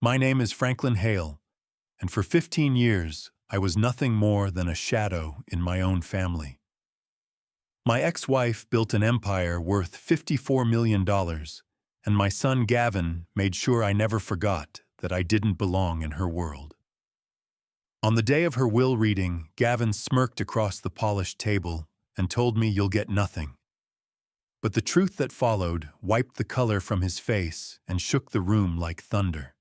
My name is Franklin Hale, and for 15 years, I was nothing more than a shadow in my own family. My ex-wife built an empire worth $54 million, and my son Gavin made sure I never forgot that I didn't belong in her world. On the day of her will reading, Gavin smirked across the polished table and told me, "You'll get nothing." But the truth that followed wiped the color from his face and shook the room like thunder.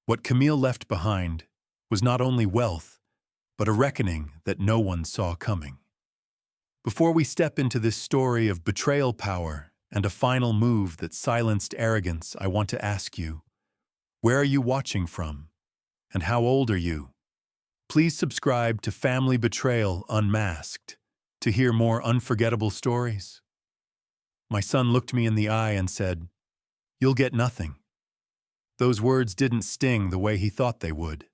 What Camille left behind was not only wealth, but a reckoning that no one saw coming. Before we step into this story of betrayal, power, and a final move that silenced arrogance, I want to ask you, where are you watching from? And how old are you? Please subscribe to Family Betrayal Unmasked to hear more unforgettable stories. My son looked me in the eye and said, "You'll get nothing." Those words didn't sting the way he thought they would.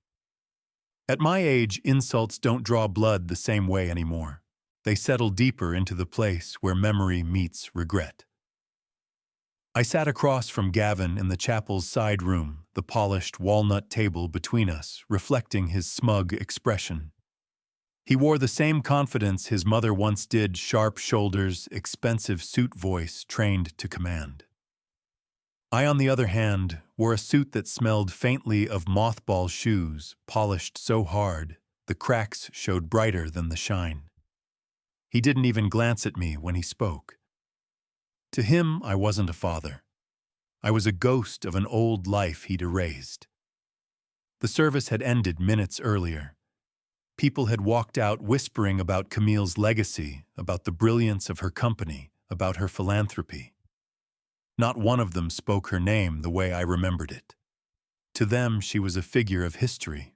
At my age, insults don't draw blood the same way anymore. They settle deeper into the place where memory meets regret. I sat across from Gavin in the chapel's side room, the polished walnut table between us reflecting his smug expression. He wore the same confidence his mother once did, sharp shoulders, expensive suit voice trained to command. I, on the other hand, wore a suit that smelled faintly of mothball shoes, polished so hard the cracks showed brighter than the shine. He didn't even glance at me when he spoke. To him, I wasn't a father. I was a ghost of an old life he'd erased. The service had ended minutes earlier. People had walked out whispering about Camille's legacy, about the brilliance of her company, about her philanthropy. Not one of them spoke her name the way I remembered it. To them, she was a figure of history.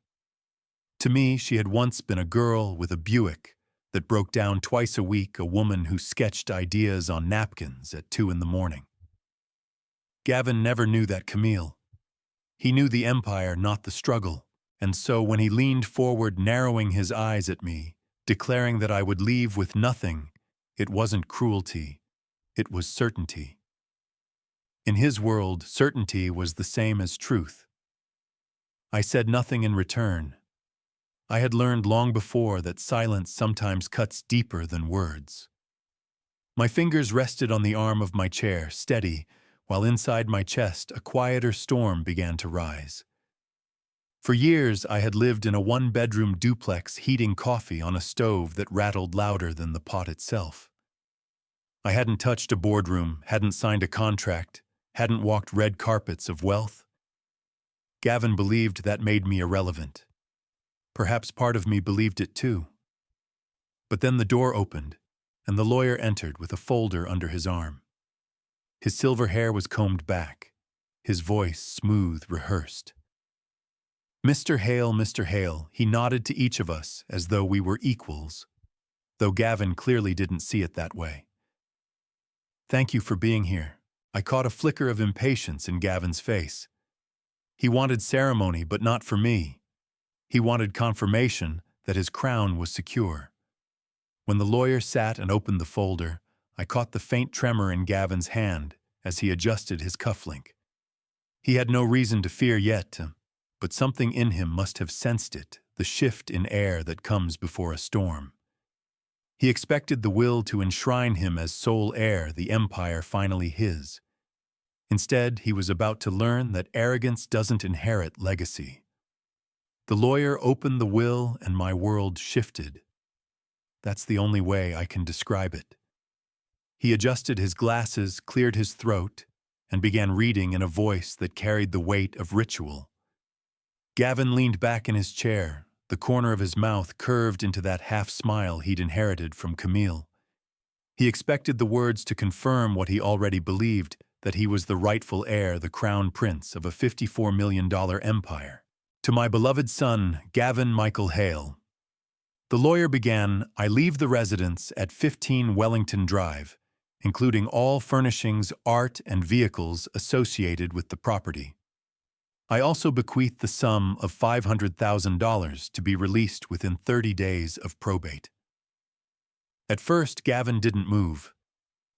To me, she had once been a girl with a Buick that broke down twice a week, a woman who sketched ideas on napkins at 2 a.m. Gavin never knew that Camille. He knew the empire, not the struggle, and so when he leaned forward, narrowing his eyes at me, declaring that I would leave with nothing, it wasn't cruelty, it was certainty. In his world, certainty was the same as truth. I said nothing in return. I had learned long before that silence sometimes cuts deeper than words. My fingers rested on the arm of my chair, steady, while inside my chest a quieter storm began to rise. For years I had lived in a one-bedroom duplex, heating coffee on a stove that rattled louder than the pot itself. I hadn't touched a boardroom, hadn't signed a contract, hadn't walked red carpets of wealth. Gavin believed that made me irrelevant. Perhaps part of me believed it too. But then the door opened, and the lawyer entered with a folder under his arm. His silver hair was combed back, his voice smooth, rehearsed. "Mr. Hale, Mr. Hale," he nodded to each of us as though we were equals, though Gavin clearly didn't see it that way. "Thank you for being here." I caught a flicker of impatience in Gavin's face. He wanted ceremony, but not for me. He wanted confirmation that his crown was secure. When the lawyer sat and opened the folder, I caught the faint tremor in Gavin's hand as he adjusted his cufflink. He had no reason to fear yet, but something in him must have sensed it, the shift in air that comes before a storm. He expected the will to enshrine him as sole heir, the empire finally his. Instead, he was about to learn that arrogance doesn't inherit legacy. The lawyer opened the will and my world shifted. That's the only way I can describe it. He adjusted his glasses, cleared his throat, and began reading in a voice that carried the weight of ritual. Gavin leaned back in his chair, the corner of his mouth curved into that half-smile he'd inherited from Camille. He expected the words to confirm what he already believed, that he was the rightful heir, the crown prince of a $54 million empire. "To my beloved son, Gavin Michael Hale." The lawyer began, "I leave the residence at 15 Wellington Drive, including all furnishings, art, and vehicles associated with the property. I also bequeath the sum of $500,000 to be released within 30 days of probate." At first, Gavin didn't move.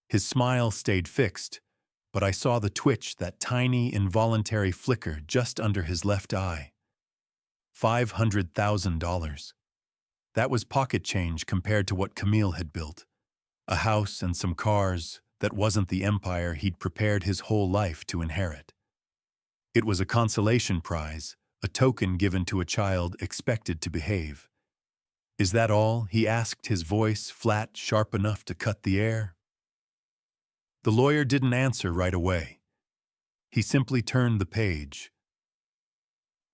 His smile stayed fixed, but I saw the twitch, that tiny, involuntary flicker just under his left eye. $500,000. That was pocket change compared to what Camille had built. A house and some cars that wasn't the empire he'd prepared his whole life to inherit. It was a consolation prize, a token given to a child expected to behave. "Is that all?" he asked, his voice flat, sharp enough to cut the air. The lawyer didn't answer right away. He simply turned the page.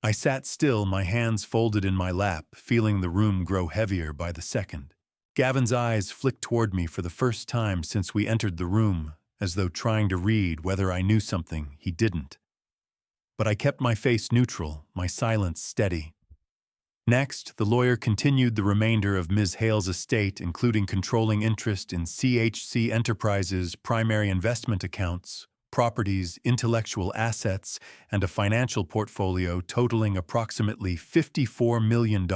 I sat still, my hands folded in my lap, feeling the room grow heavier by the second. Gavin's eyes flicked toward me for the first time since we entered the room, as though trying to read whether I knew something he didn't. But I kept my face neutral, my silence steady. Next, the lawyer continued the remainder of Ms. Hale's estate, including controlling interest in CHC Enterprises' primary investment accounts, properties, intellectual assets, and a financial portfolio totaling approximately $54 million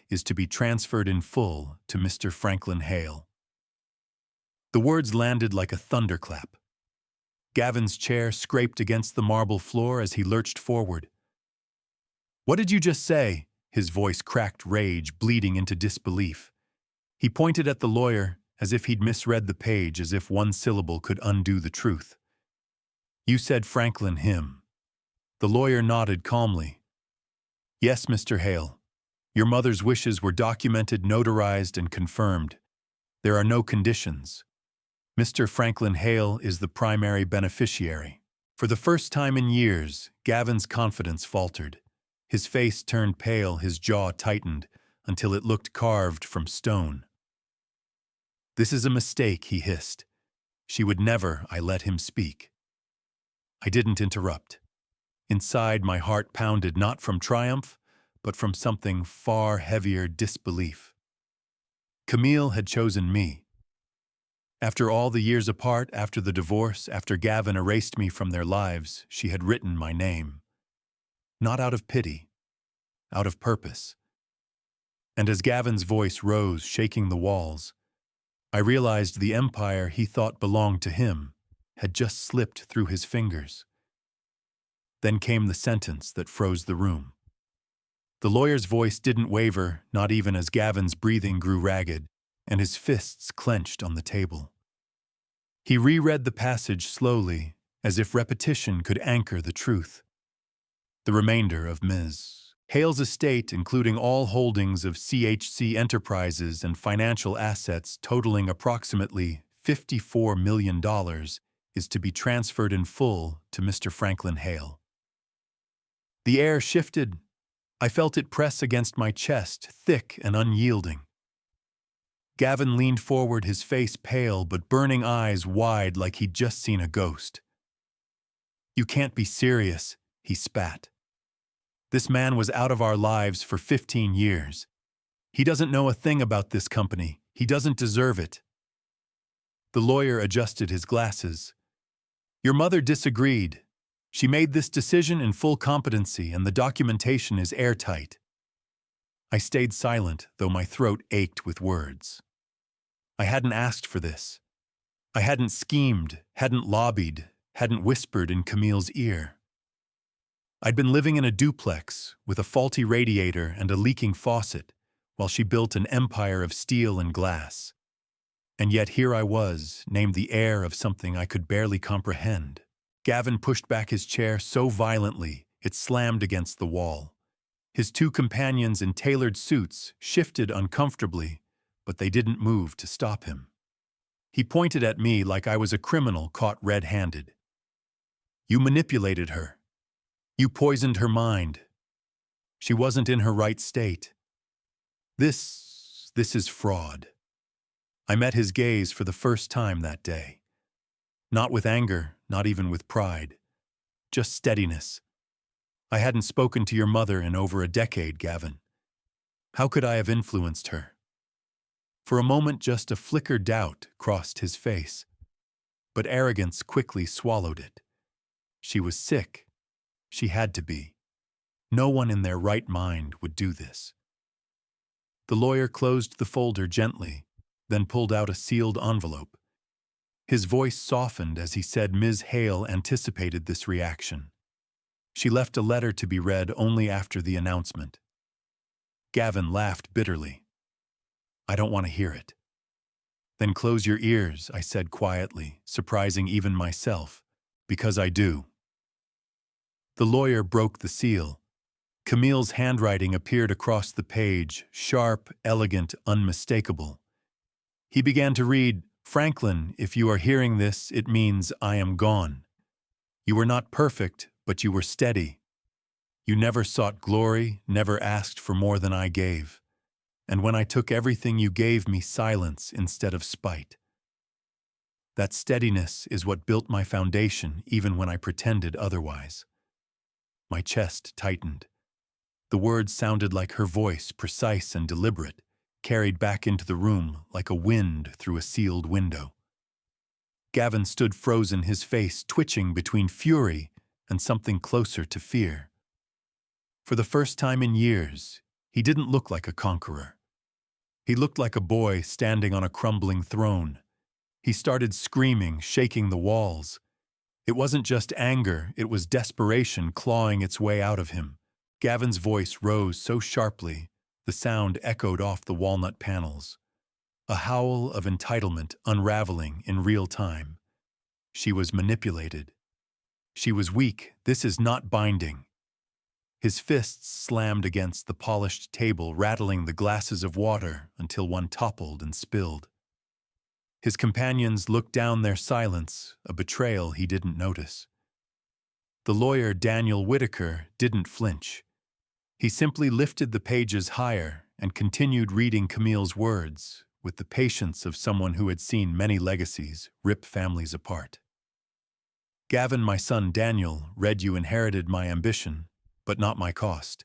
is to be transferred in full to Mr. Franklin Hale. The words landed like a thunderclap. Gavin's chair scraped against the marble floor as he lurched forward. "What did you just say?" His voice cracked, rage bleeding into disbelief. He pointed at the lawyer as if he'd misread the page, as if one syllable could undo the truth. "You said Franklin him." The lawyer nodded calmly. "Yes, Mr. Hale. Your mother's wishes were documented, notarized, and confirmed. There are no conditions. Mr. Franklin Hale is the primary beneficiary." For the first time in years, Gavin's confidence faltered. His face turned pale, his jaw tightened, until it looked carved from stone. "This is a mistake," he hissed. "She would never." I let him speak. I didn't interrupt. Inside, my heart pounded not from triumph, but from something far heavier: disbelief. Camille had chosen me. After all the years apart, after the divorce, after Gavin erased me from their lives, she had written my name. Not out of pity, out of purpose. And as Gavin's voice rose, shaking the walls, I realized the empire he thought belonged to him had just slipped through his fingers. Then came the sentence that froze the room. The lawyer's voice didn't waver, not even as Gavin's breathing grew ragged, and his fists clenched on the table. He reread the passage slowly, as if repetition could anchor the truth. The remainder of Ms. Hale's estate, including all holdings of CHC Enterprises and financial assets totaling approximately $54 million, is to be transferred in full to Mr. Franklin Hale. The air shifted. I felt it press against my chest, thick and unyielding. Gavin leaned forward, his face pale but burning eyes wide like he'd just seen a ghost. "You can't be serious," he spat. "This man was out of our lives for 15 years. He doesn't know a thing about this company. He doesn't deserve it." The lawyer adjusted his glasses. "Your mother disagreed. She made this decision in full competency, and the documentation is airtight." I stayed silent, though my throat ached with words. I hadn't asked for this. I hadn't schemed, hadn't lobbied, hadn't whispered in Camille's ear. I'd been living in a duplex with a faulty radiator and a leaking faucet, while she built an empire of steel and glass. And yet here I was, named the heir of something I could barely comprehend. Gavin pushed back his chair so violently it slammed against the wall. His two companions in tailored suits shifted uncomfortably, but they didn't move to stop him. He pointed at me like I was a criminal caught red-handed. "You manipulated her. You poisoned her mind. She wasn't in her right state. This is fraud." I met his gaze for the first time that day. Not with anger, not even with pride. Just steadiness. "I hadn't spoken to your mother in over a decade, Gavin. How could I have influenced her?" For a moment, just a flickered doubt crossed his face. But arrogance quickly swallowed it. She was sick. She had to be. No one in their right mind would do this. The lawyer closed the folder gently, then pulled out a sealed envelope. His voice softened as he said Ms. Hale anticipated this reaction. She left a letter to be read only after the announcement. Gavin laughed bitterly. I don't want to hear it. Then close your ears, I said quietly, surprising even myself, because I do. The lawyer broke the seal. Camille's handwriting appeared across the page, sharp, elegant, unmistakable. He began to read, Franklin, if you are hearing this, it means I am gone. You were not perfect, but you were steady. You never sought glory, never asked for more than I gave. And when I took everything you gave me silence instead of spite. That steadiness is what built my foundation even when I pretended otherwise. My chest tightened. The words sounded like her voice, precise and deliberate, carried back into the room like a wind through a sealed window. Gavin stood frozen, his face twitching between fury and something closer to fear. For the first time in years, he didn't look like a conqueror. He looked like a boy standing on a crumbling throne. He started screaming, shaking the walls. It wasn't just anger, it was desperation clawing its way out of him. Gavin's voice rose so sharply, the sound echoed off the walnut panels. A howl of entitlement unraveling in real time. She was manipulated. She was weak. This is not binding. His fists slammed against the polished table, rattling the glasses of water until one toppled and spilled. His companions looked down their silence, a betrayal he didn't notice. The lawyer, Daniel Whitaker, didn't flinch. He simply lifted the pages higher and continued reading Camille's words with the patience of someone who had seen many legacies rip families apart. Gavin, my son Daniel, read you inherited my ambition, but not my cost.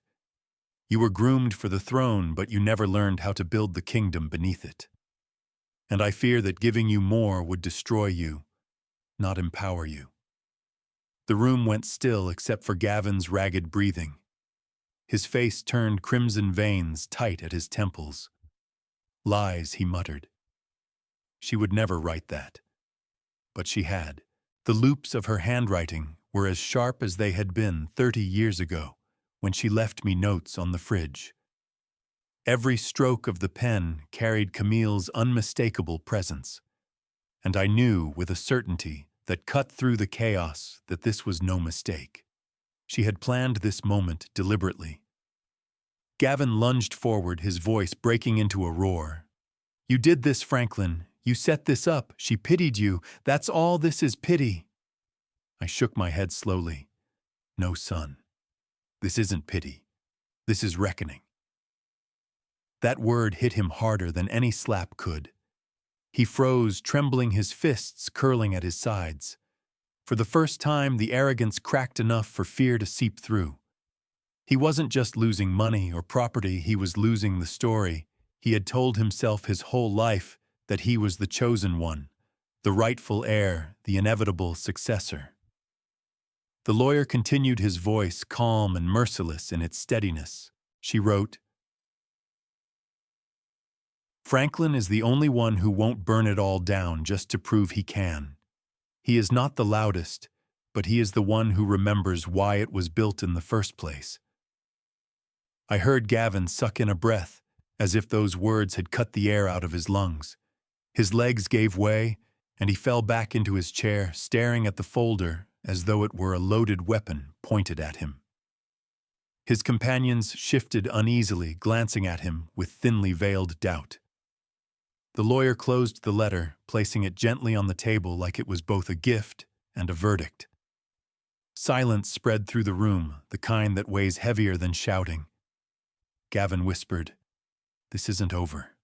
You were groomed for the throne, but you never learned how to build the kingdom beneath it. And I fear that giving you more would destroy you, not empower you. The room went still except for Gavin's ragged breathing. His face turned crimson, veins tight at his temples. Lies, he muttered. She would never write that. But she had. The loops of her handwriting were as sharp as they had been 30 years ago, when she left me notes on the fridge. Every stroke of the pen carried Camille's unmistakable presence, and I knew with a certainty that cut through the chaos that this was no mistake. She had planned this moment deliberately. Gavin lunged forward, his voice breaking into a roar. You did this, Franklin. You set this up. She pitied you. That's all this is, pity. I shook my head slowly. No, son. This isn't pity. This is reckoning. That word hit him harder than any slap could. He froze, trembling, his fists curling at his sides. For the first time, the arrogance cracked enough for fear to seep through. He wasn't just losing money or property, he was losing the story. He had told himself his whole life that he was the chosen one, the rightful heir, the inevitable successor. The lawyer continued, his voice calm and merciless in its steadiness. She wrote, Franklin is the only one who won't burn it all down just to prove he can. He is not the loudest, but he is the one who remembers why it was built in the first place. I heard Gavin suck in a breath, as if those words had cut the air out of his lungs. His legs gave way, and he fell back into his chair, staring at the folder as though it were a loaded weapon pointed at him. His companions shifted uneasily, glancing at him with thinly veiled doubt. The lawyer closed the letter, placing it gently on the table like it was both a gift and a verdict. Silence spread through the room, the kind that weighs heavier than shouting. Gavin whispered, This isn't over.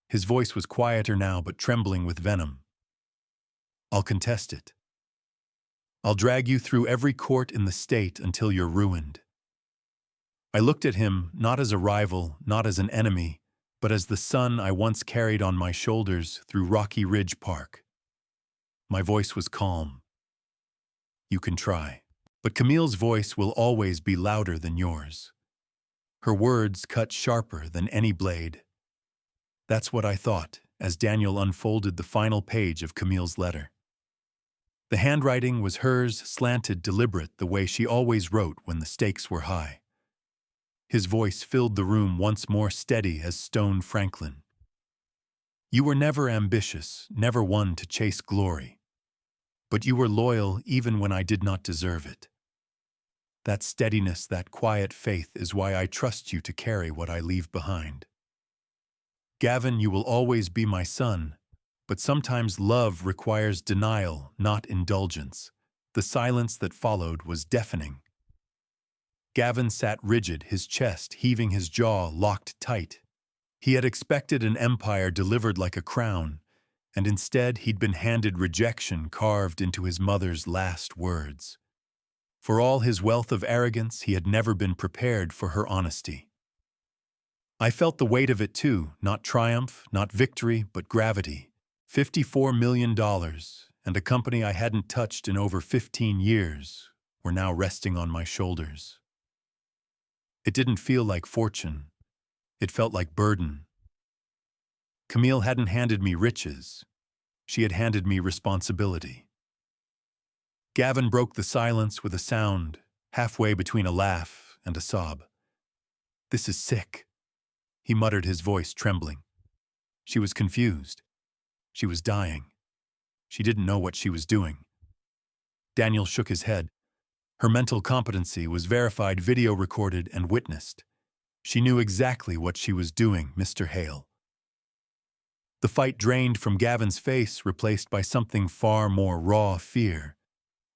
His voice was quieter now, but trembling with venom. I'll contest it. I'll drag you through every court in the state until you're ruined. I looked at him, not as a rival, not as an enemy, but as the son I once carried on my shoulders through Rocky Ridge Park. My voice was calm. You can try, but Camille's voice will always be louder than yours. Her words cut sharper than any blade. That's what I thought, as Daniel unfolded the final page of Camille's letter. The handwriting was hers, slanted, deliberate, the way she always wrote when the stakes were high. His voice filled the room once more, steady as stone. Franklin, you were never ambitious, never one to chase glory. But you were loyal even when I did not deserve it. That steadiness, that quiet faith is why I trust you to carry what I leave behind. Gavin, you will always be my son, but sometimes love requires denial, not indulgence. The silence that followed was deafening. Gavin sat rigid, his chest heaving, his jaw locked tight. He had expected an empire delivered like a crown, and instead he'd been handed rejection carved into his mother's last words. For all his wealth of arrogance, he had never been prepared for her honesty. I felt the weight of it too, not triumph, not victory, but gravity. $54 million, and a company I hadn't touched in over 15 years, were now resting on my shoulders. It didn't feel like fortune. It felt like burden. Camille hadn't handed me riches. She had handed me responsibility. Gavin broke the silence with a sound, halfway between a laugh and a sob. "This is sick," he muttered, his voice trembling. She was confused. She was dying. She didn't know what she was doing. Daniel shook his head. Her mental competency was verified, video recorded, and witnessed. She knew exactly what she was doing, Mr. Hale. The fight drained from Gavin's face, replaced by something far more raw: fear.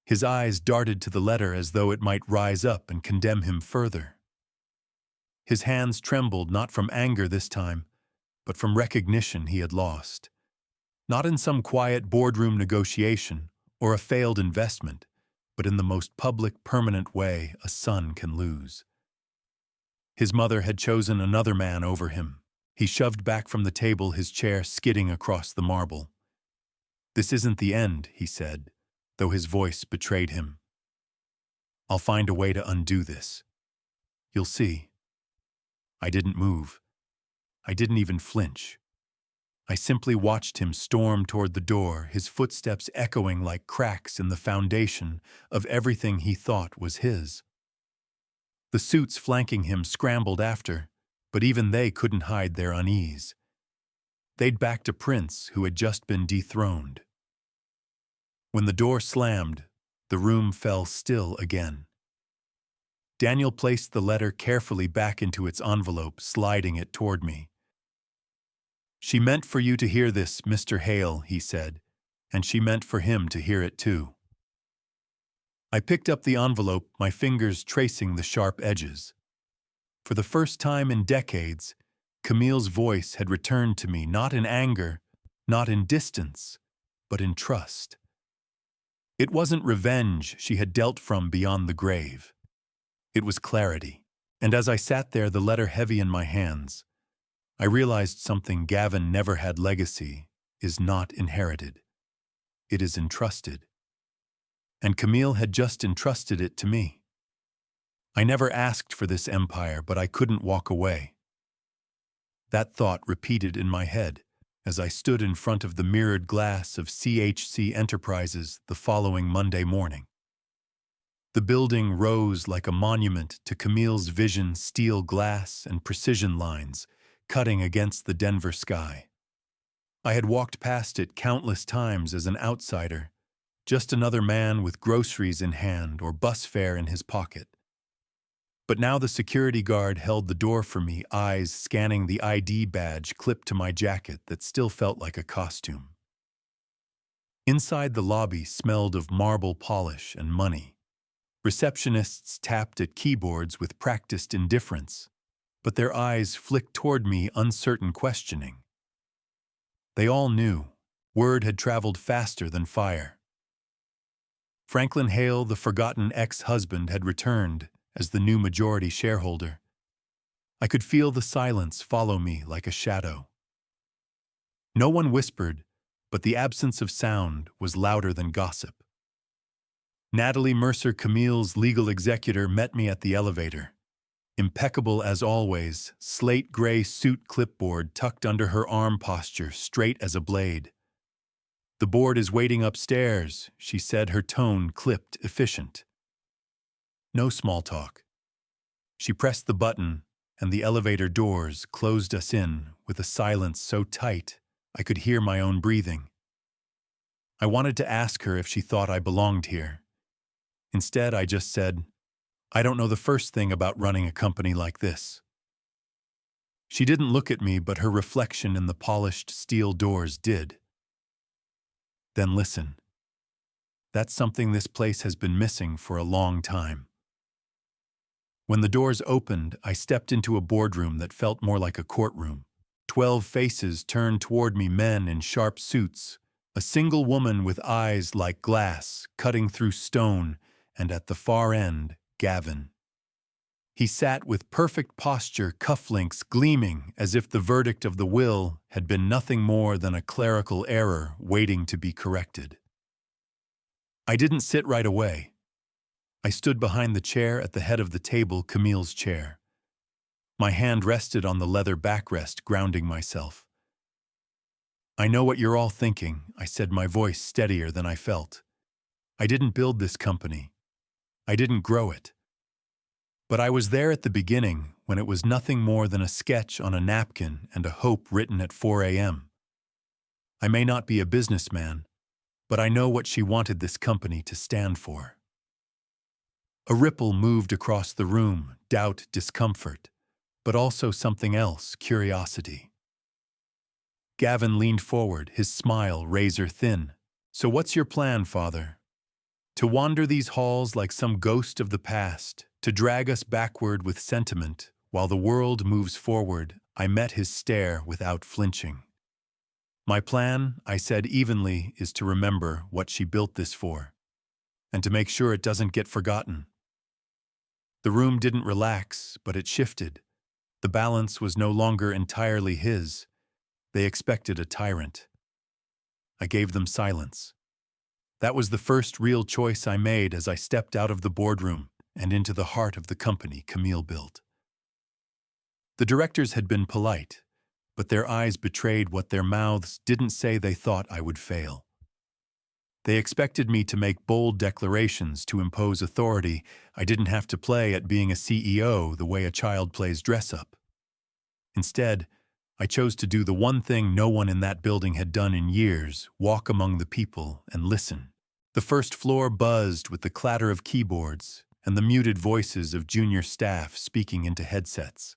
His eyes darted to the letter as though it might rise up and condemn him further. His hands trembled, not from anger this time, but from recognition he had lost. Not in some quiet boardroom negotiation or a failed investment, but in the most public, permanent way a son can lose. His mother had chosen another man over him. He shoved back from the table, his chair skidding across the marble. "This isn't the end," he said, though his voice betrayed him. "I'll find a way to undo this. You'll see." I didn't move. I didn't even flinch. I simply watched him storm toward the door, his footsteps echoing like cracks in the foundation of everything he thought was his. The suits flanking him scrambled after, but even they couldn't hide their unease. They'd backed a prince who had just been dethroned. When the door slammed, the room fell still again. Daniel placed the letter carefully back into its envelope, sliding it toward me. "She meant for you to hear this, Mr. Hale," he said, "and she meant for him to hear it too." I picked up the envelope, my fingers tracing the sharp edges. For the first time in decades, Camille's voice had returned to me, not in anger, not in distance, but in trust. It wasn't revenge she had dealt from beyond the grave. It was clarity. And as I sat there, the letter heavy in my hands, I realized something: Gavin never had. Legacy is not inherited. It is entrusted. And Camille had just entrusted it to me. I never asked for this empire, but I couldn't walk away. That thought repeated in my head as I stood in front of the mirrored glass of CHC Enterprises the following Monday morning. The building rose like a monument to Camille's vision, steel glass and precision lines cutting against the Denver sky. I had walked past it countless times as an outsider, just another man with groceries in hand or bus fare in his pocket. But now the security guard held the door for me, eyes scanning the ID badge clipped to my jacket that still felt like a costume. Inside, the lobby smelled of marble polish and money. Receptionists tapped at keyboards with practiced indifference, but their eyes flicked toward me, uncertain, questioning. They all knew. Word had traveled faster than fire. Franklin Hale, the forgotten ex-husband, had returned as the new majority shareholder. I could feel the silence follow me like a shadow. No one whispered, but the absence of sound was louder than gossip. Natalie Mercer, Camille's legal executor, met me at the elevator. impeccable as always, slate gray suit clipboard tucked under her arm posture, straight as a blade. "The board is waiting upstairs," she said, her tone clipped, efficient. No small talk. She pressed the button, and the elevator doors closed us in with a silence so tight I could hear my own breathing. I wanted to ask her if she thought I belonged here. Instead, I just said, "I don't know the first thing about running a company like this." She didn't look at me, but her reflection in the polished steel doors did. "Then listen. That's something this place has been missing for a long time." When the doors opened, I stepped into a boardroom that felt more like a courtroom. 12 faces turned toward me, men in sharp suits, a single woman with eyes like glass, cutting through stone, and at the far end, Gavin. He sat with perfect posture, cufflinks gleaming as if the verdict of the will had been nothing more than a clerical error waiting to be corrected. I didn't sit right away. I stood behind the chair at the head of the table, Camille's chair. My hand rested on the leather backrest, grounding myself. "I know what you're all thinking," I said, my voice steadier than I felt. "I didn't build this company. I didn't grow it. But I was there at the beginning, when it was nothing more than a sketch on a napkin and a hope written at 4 a.m. I may not be a businessman, but I know what she wanted this company to stand for." A ripple moved across the room, doubt, discomfort, but also something else, curiosity. Gavin leaned forward, his smile razor thin. "So what's your plan, Father? To wander these halls like some ghost of the past, to drag us backward with sentiment, while the world moves forward?" I met his stare without flinching. "My plan," I said evenly, "is to remember what she built this for, and to make sure it doesn't get forgotten." The room didn't relax, but it shifted. The balance was no longer entirely his. They expected a tyrant. I gave them silence. That was the first real choice I made as I stepped out of the boardroom and into the heart of the company Camille built. The directors had been polite, but their eyes betrayed what their mouths didn't say. They thought I would fail. They expected me to make bold declarations, to impose authority. I didn't have to play at being a CEO the way a child plays dress-up. Instead, I chose to do the one thing no one in that building had done in years: walk among the people and listen. The first floor buzzed with the clatter of keyboards and the muted voices of junior staff speaking into headsets.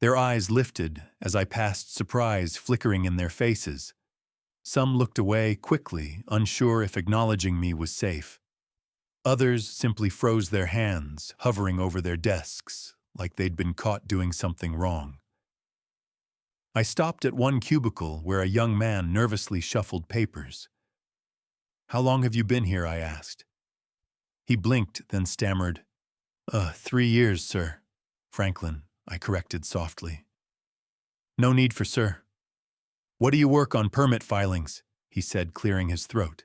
Their eyes lifted as I passed, surprise flickering in their faces. Some looked away quickly, unsure if acknowledging me was safe. Others simply froze their hands, hovering over their desks, like they'd been caught doing something wrong. I stopped at one cubicle where a young man nervously shuffled papers. "How long have you been here?" I asked. He blinked, then stammered, 3 years, sir." "Franklin," I corrected softly. "No need for sir." "What do you work on?" "Permit filings," he said, clearing his throat.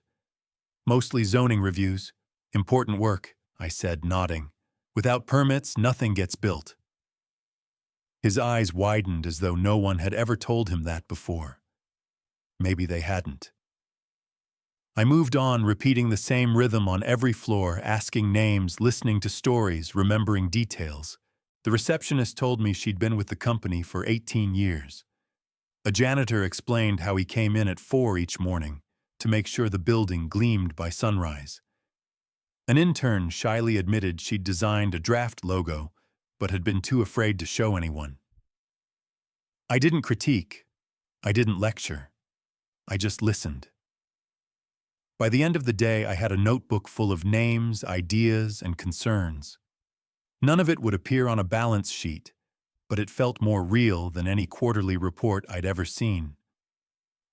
"Mostly zoning reviews. Important work," I said, nodding. "Without permits, nothing gets built." His eyes widened as though no one had ever told him that before. Maybe they hadn't. I moved on, repeating the same rhythm on every floor, asking names, listening to stories, remembering details. The receptionist told me she'd been with the company for 18 years. A janitor explained how he came in at 4 each morning to make sure the building gleamed by sunrise. An intern shyly admitted she'd designed a draft logo, but had been too afraid to show anyone. I didn't critique. I didn't lecture. I just listened. By the end of the day, I had a notebook full of names, ideas, and concerns. None of it would appear on a balance sheet, but it felt more real than any quarterly report I'd ever seen.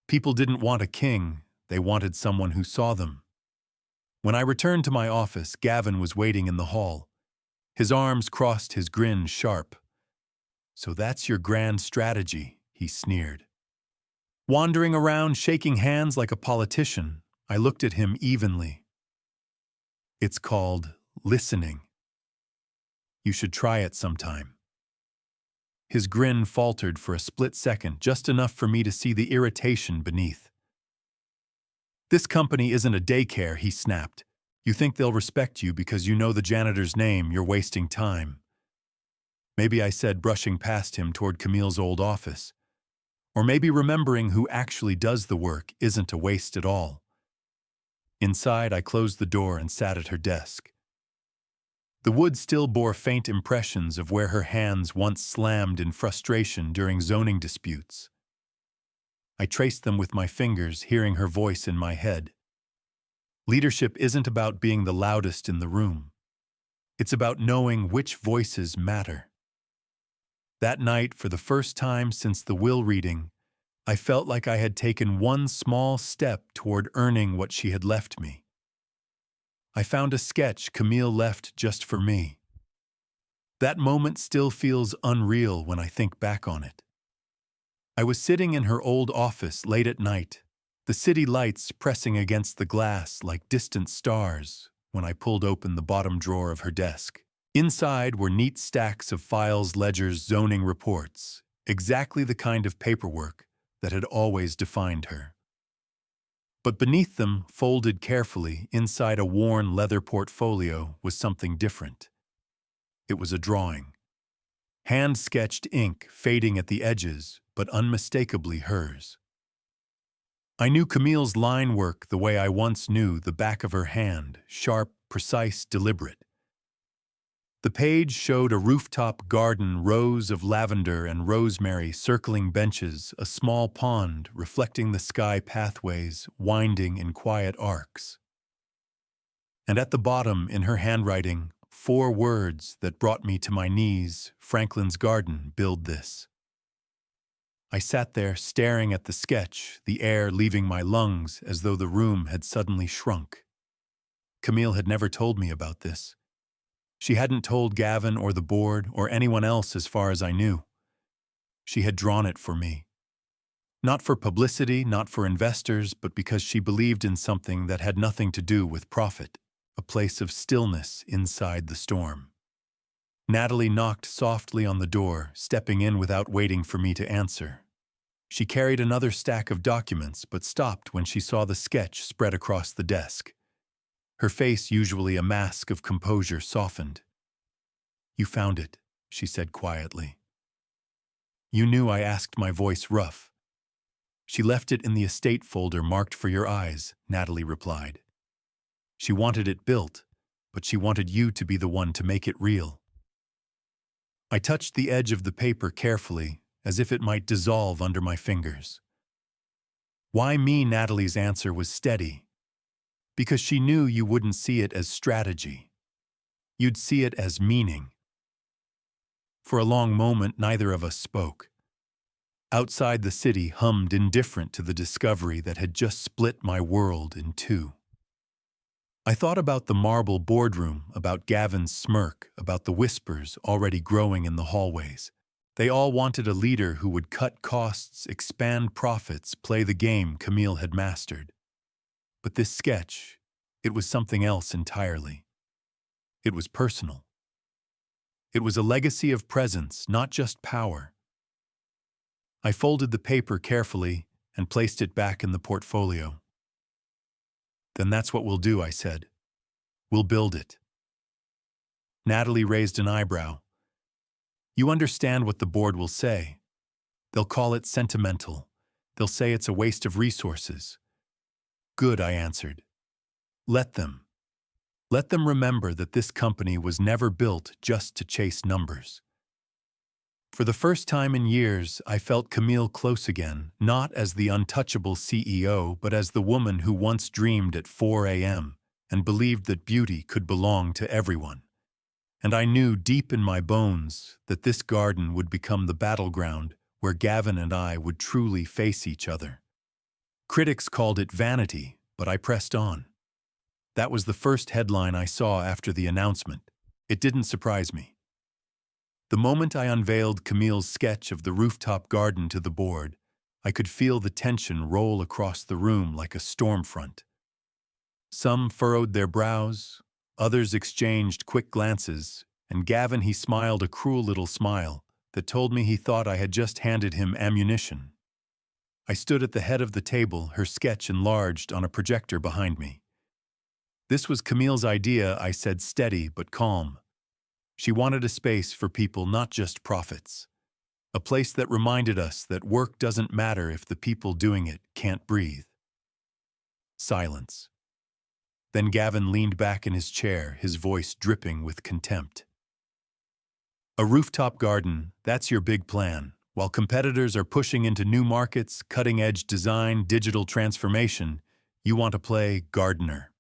People didn't want a king, they wanted someone who saw them. When I returned to my office, Gavin was waiting in the hall. His arms crossed, his grin sharp. "So that's your grand strategy," he sneered. Wandering around, shaking hands like a politician, I looked at him evenly. "It's called listening." You should try it sometime." His grin faltered for a split second, just enough for me to see the irritation beneath. "This company isn't a daycare," he snapped. "You think they'll respect you because you know the janitor's name? You're wasting time." Maybe I said, brushing past him toward Camille's old office. Or maybe remembering who actually does the work isn't a waste at all. Inside, I closed the door and sat at her desk. The wood still bore faint impressions of where her hands once slammed in frustration during zoning disputes. I traced them with my fingers, hearing her voice in my head. Leadership isn't about being the loudest in the room. It's about knowing which voices matter. That night, for the first time since the will reading, I felt like I had taken one small step toward earning what she had left me. I found a sketch Camille left just for me. That moment still feels unreal when I think back on it. I was sitting in her old office late at night, the city lights pressing against the glass like distant stars, when I pulled open the bottom drawer of her desk. Inside were neat stacks of files, ledgers, zoning reports, exactly the kind of paperwork that had always defined her. But beneath them, folded carefully inside a worn leather portfolio, was something different. It was a drawing. Hand-sketched ink fading at the edges, but unmistakably hers. I knew Camille's line work the way I once knew the back of her hand, sharp, precise, deliberate. The page showed a rooftop garden, rows of lavender and rosemary circling benches, a small pond reflecting the sky, pathways winding in quiet arcs. And at the bottom, in her handwriting, 4 words that brought me to my knees: "Franklin's garden, build this." I sat there staring at the sketch, the air leaving my lungs as though the room had suddenly shrunk. Camille had never told me about this. She hadn't told Gavin or the board or anyone else as far as I knew. She had drawn it for me. Not for publicity, not for investors, but because she believed in something that had nothing to do with profit, a place of stillness inside the storm. Natalie knocked softly on the door, stepping in without waiting for me to answer. She carried another stack of documents, but stopped when she saw the sketch spread across the desk. Her face, usually a mask of composure, softened. "You found it," she said quietly. "You knew I asked," my voice rough. "She left it in the estate folder marked for your eyes," Natalie replied. "She wanted it built, but she wanted you to be the one to make it real." I touched the edge of the paper carefully, as if it might dissolve under my fingers. "Why me?" Natalie's answer was steady. "Because she knew you wouldn't see it as strategy. You'd see it as meaning." For a long moment, neither of us spoke. Outside, the city hummed, indifferent to the discovery that had just split my world in two. I thought about the marble boardroom, about Gavin's smirk, about the whispers already growing in the hallways. They all wanted a leader who would cut costs, expand profits, play the game Camille had mastered. But this sketch, it was something else entirely. It was personal. It was a legacy of presence, not just power. I folded the paper carefully and placed it back in the portfolio. "Then that's what we'll do," I said. "We'll build it." Natalie raised an eyebrow. "You understand what the board will say. They'll call it sentimental. They'll say it's a waste of resources." "Good," I answered. Let them. Let them remember that this company was never built just to chase numbers." For the first time in years, I felt Camille close again, not as the untouchable CEO, but as the woman who once dreamed at 4 a.m. and believed that beauty could belong to everyone. And I knew deep in my bones that this garden would become the battleground where Gavin and I would truly face each other. Critics called it vanity, but I pressed on. That was the first headline I saw after the announcement. It didn't surprise me. The moment I unveiled Camille's sketch of the rooftop garden to the board, I could feel the tension roll across the room like a storm front. Some furrowed their brows, others exchanged quick glances, and Gavin, he smiled a cruel little smile that told me he thought I had just handed him ammunition. I stood at the head of the table, her sketch enlarged on a projector behind me. This was Camille's idea, I said, steady but calm. She wanted a space for people, not just profits. A place that reminded us that work doesn't matter if the people doing it can't breathe. Silence. Then Gavin leaned back in his chair, his voice dripping with contempt. A rooftop garden, that's your big plan. While competitors are pushing into new markets, cutting-edge design, digital transformation, you want to play gardener.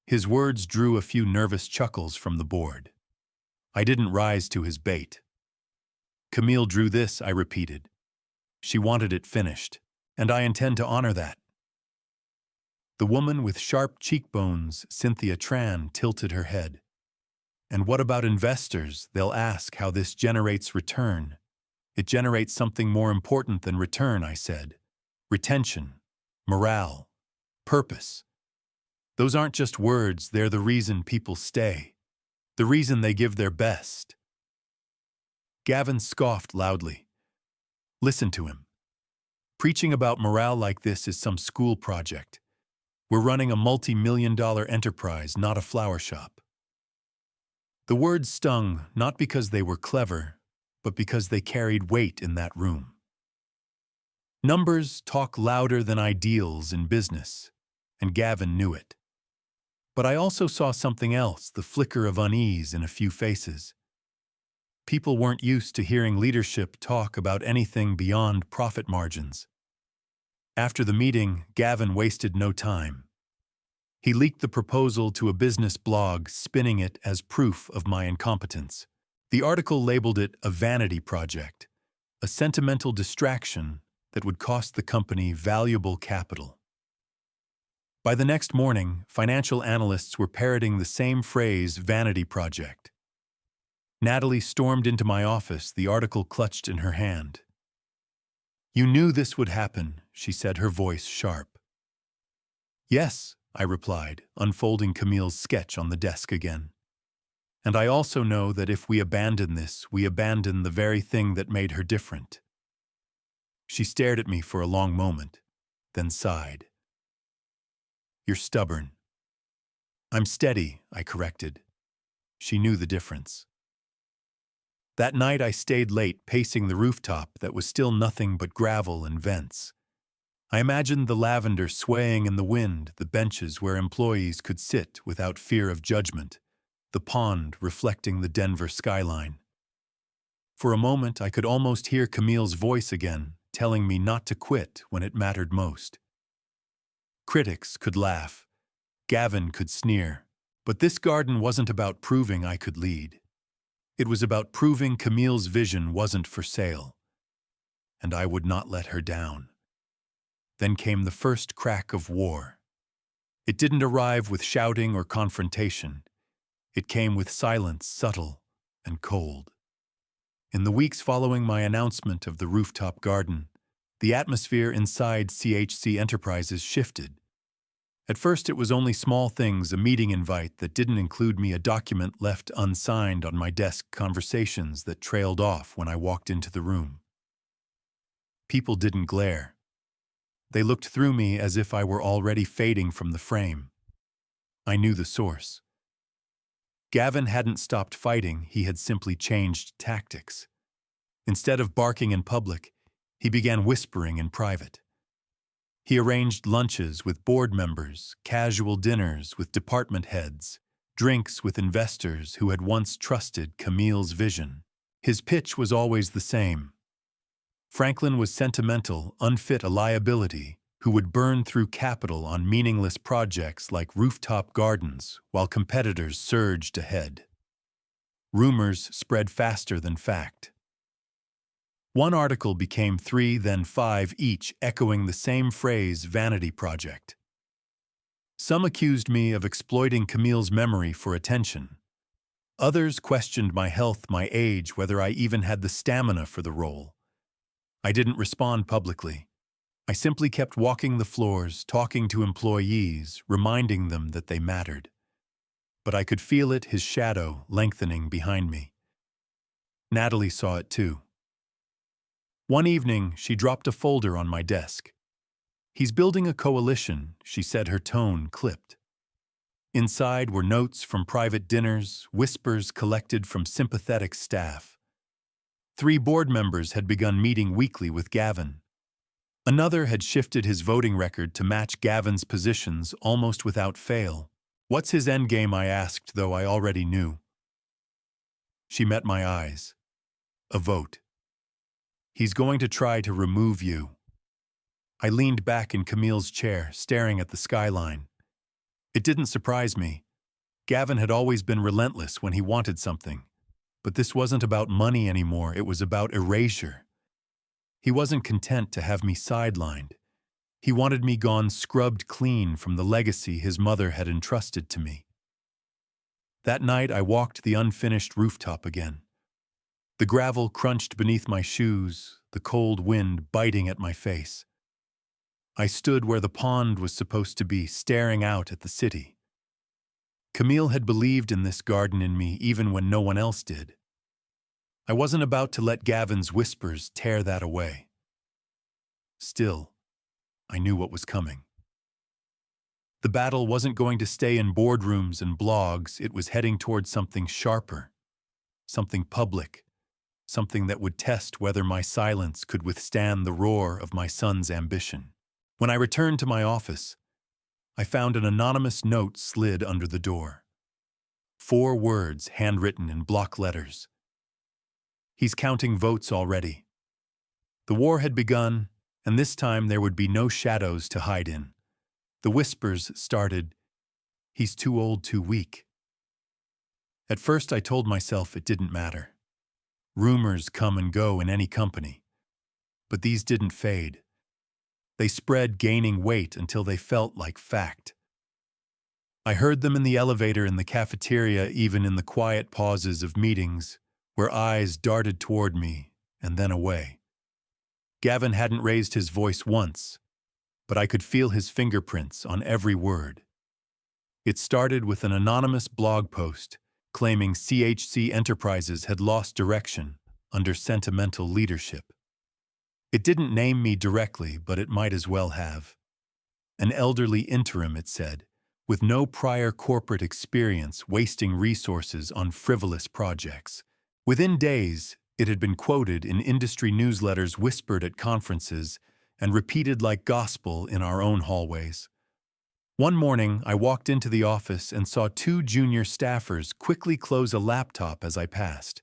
His words drew a few nervous chuckles from the board. I didn't rise to his bait. Camille drew this, I repeated. She wanted it finished, and I intend to honor that. The woman with sharp cheekbones, Cynthia Tran, tilted her head. And what about investors? They'll ask how this generates return. It generates something more important than return, I said. Retention, morale, purpose. Those aren't just words, they're the reason people stay. The reason they give their best. Gavin scoffed loudly. Listen to him. Preaching about morale like this is some school project. We're running a multi-million-dollar enterprise, not a flower shop. The words stung, not because they were clever, but because they carried weight in that room. Numbers talk louder than ideals in business, and Gavin knew it. But I also saw something else, the flicker of unease in a few faces. People weren't used to hearing leadership talk about anything beyond profit margins. After the meeting, Gavin wasted no time. He leaked the proposal to a business blog, spinning it as proof of my incompetence. The article labeled it a vanity project, a sentimental distraction that would cost the company valuable capital. By the next morning, financial analysts were parroting the same phrase, vanity project. Natalie stormed into my office, the article clutched in her hand. You knew this would happen, she said, her voice sharp. Yes, I replied, unfolding Camille's sketch on the desk again. And I also know that if we abandon this, we abandon the very thing that made her different. She stared at me for a long moment, then sighed. You're stubborn. I'm steady, I corrected. She knew the difference. That night I stayed late, pacing the rooftop that was still nothing but gravel and vents. I imagined the lavender swaying in the wind, the benches where employees could sit without fear of judgment, the pond reflecting the Denver skyline. For a moment, I could almost hear Camille's voice again, telling me not to quit when it mattered most. Critics could laugh. Gavin could sneer. But this garden wasn't about proving I could lead. It was about proving Camille's vision wasn't for sale. And I would not let her down. Then came the first crack of war. It didn't arrive with shouting or confrontation. It came with silence, subtle and cold. In the weeks following my announcement of the rooftop garden, the atmosphere inside CHC Enterprises shifted. At first, it was only small things, a meeting invite that didn't include me, a document left unsigned on my desk, conversations that trailed off when I walked into the room. People didn't glare. They looked through me as if I were already fading from the frame. I knew the source. Gavin hadn't stopped fighting, he had simply changed tactics. Instead of barking in public, he began whispering in private. He arranged lunches with board members, casual dinners with department heads, drinks with investors who had once trusted Camille's vision. His pitch was always the same. Franklin was sentimental, unfit, a liability, who would burn through capital on meaningless projects like rooftop gardens while competitors surged ahead. Rumors spread faster than fact. One article became 3, then 5, each echoing the same phrase, vanity project. Some accused me of exploiting Camille's memory for attention. Others questioned my health, my age, whether I even had the stamina for the role. I didn't respond publicly. I simply kept walking the floors, talking to employees, reminding them that they mattered. but I could feel it, his shadow, lengthening behind me. Natalie saw it too. One evening, she dropped a folder on my desk. "He's building a coalition," she said, her tone clipped. Inside were notes from private dinners, whispers collected from sympathetic staff. 3 board members had begun meeting weekly with Gavin. Another had shifted his voting record to match Gavin's positions almost without fail. "What's his endgame?" I asked, though I already knew. She met my eyes. "A vote. He's going to try to remove you." I leaned back in Camille's chair, staring at the skyline. It didn't surprise me. Gavin had always been relentless when he wanted something. But this wasn't about money anymore, it was about erasure. He wasn't content to have me sidelined. He wanted me gone, scrubbed clean from the legacy his mother had entrusted to me. That night I walked the unfinished rooftop again. The gravel crunched beneath my shoes, the cold wind biting at my face. I stood where the pond was supposed to be, staring out at the city. Camille had believed in this garden in me even when no one else did. I wasn't about to let Gavin's whispers tear that away. Still, I knew what was coming. The battle wasn't going to stay in boardrooms and blogs, it was heading towards something sharper, something public, something that would test whether my silence could withstand the roar of my son's ambition. When I returned to my office, I found an anonymous note slid under the door. 4 words handwritten in block letters. "He's counting votes already." The war had begun, and this time there would be no shadows to hide in. The whispers started, "He's too old, too weak." At first I told myself it didn't matter. Rumors come and go in any company. But these didn't fade. They spread, gaining weight until they felt like fact. I heard them in the elevator, in the cafeteria, even in the quiet pauses of meetings, where eyes darted toward me and then away. Gavin hadn't raised his voice once, but I could feel his fingerprints on every word. It started with an anonymous blog post claiming CHC Enterprises had lost direction under sentimental leadership. It didn't name me directly, but it might as well have. An elderly interim, it said, with no prior corporate experience, wasting resources on frivolous projects. Within days, it had been quoted in industry newsletters, whispered at conferences, and repeated like gospel in our own hallways. One morning, I walked into the office and saw 2 junior staffers quickly close a laptop as I passed.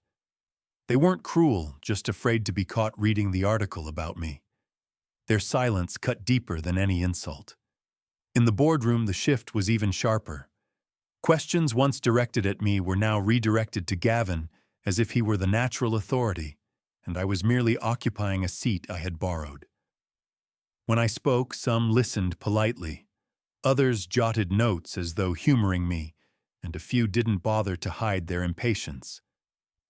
They weren't cruel, just afraid to be caught reading the article about me. Their silence cut deeper than any insult. In the boardroom, the shift was even sharper. Questions once directed at me were now redirected to Gavin, as if he were the natural authority, and I was merely occupying a seat I had borrowed. When I spoke, some listened politely. Others jotted notes as though humoring me, and a few didn't bother to hide their impatience.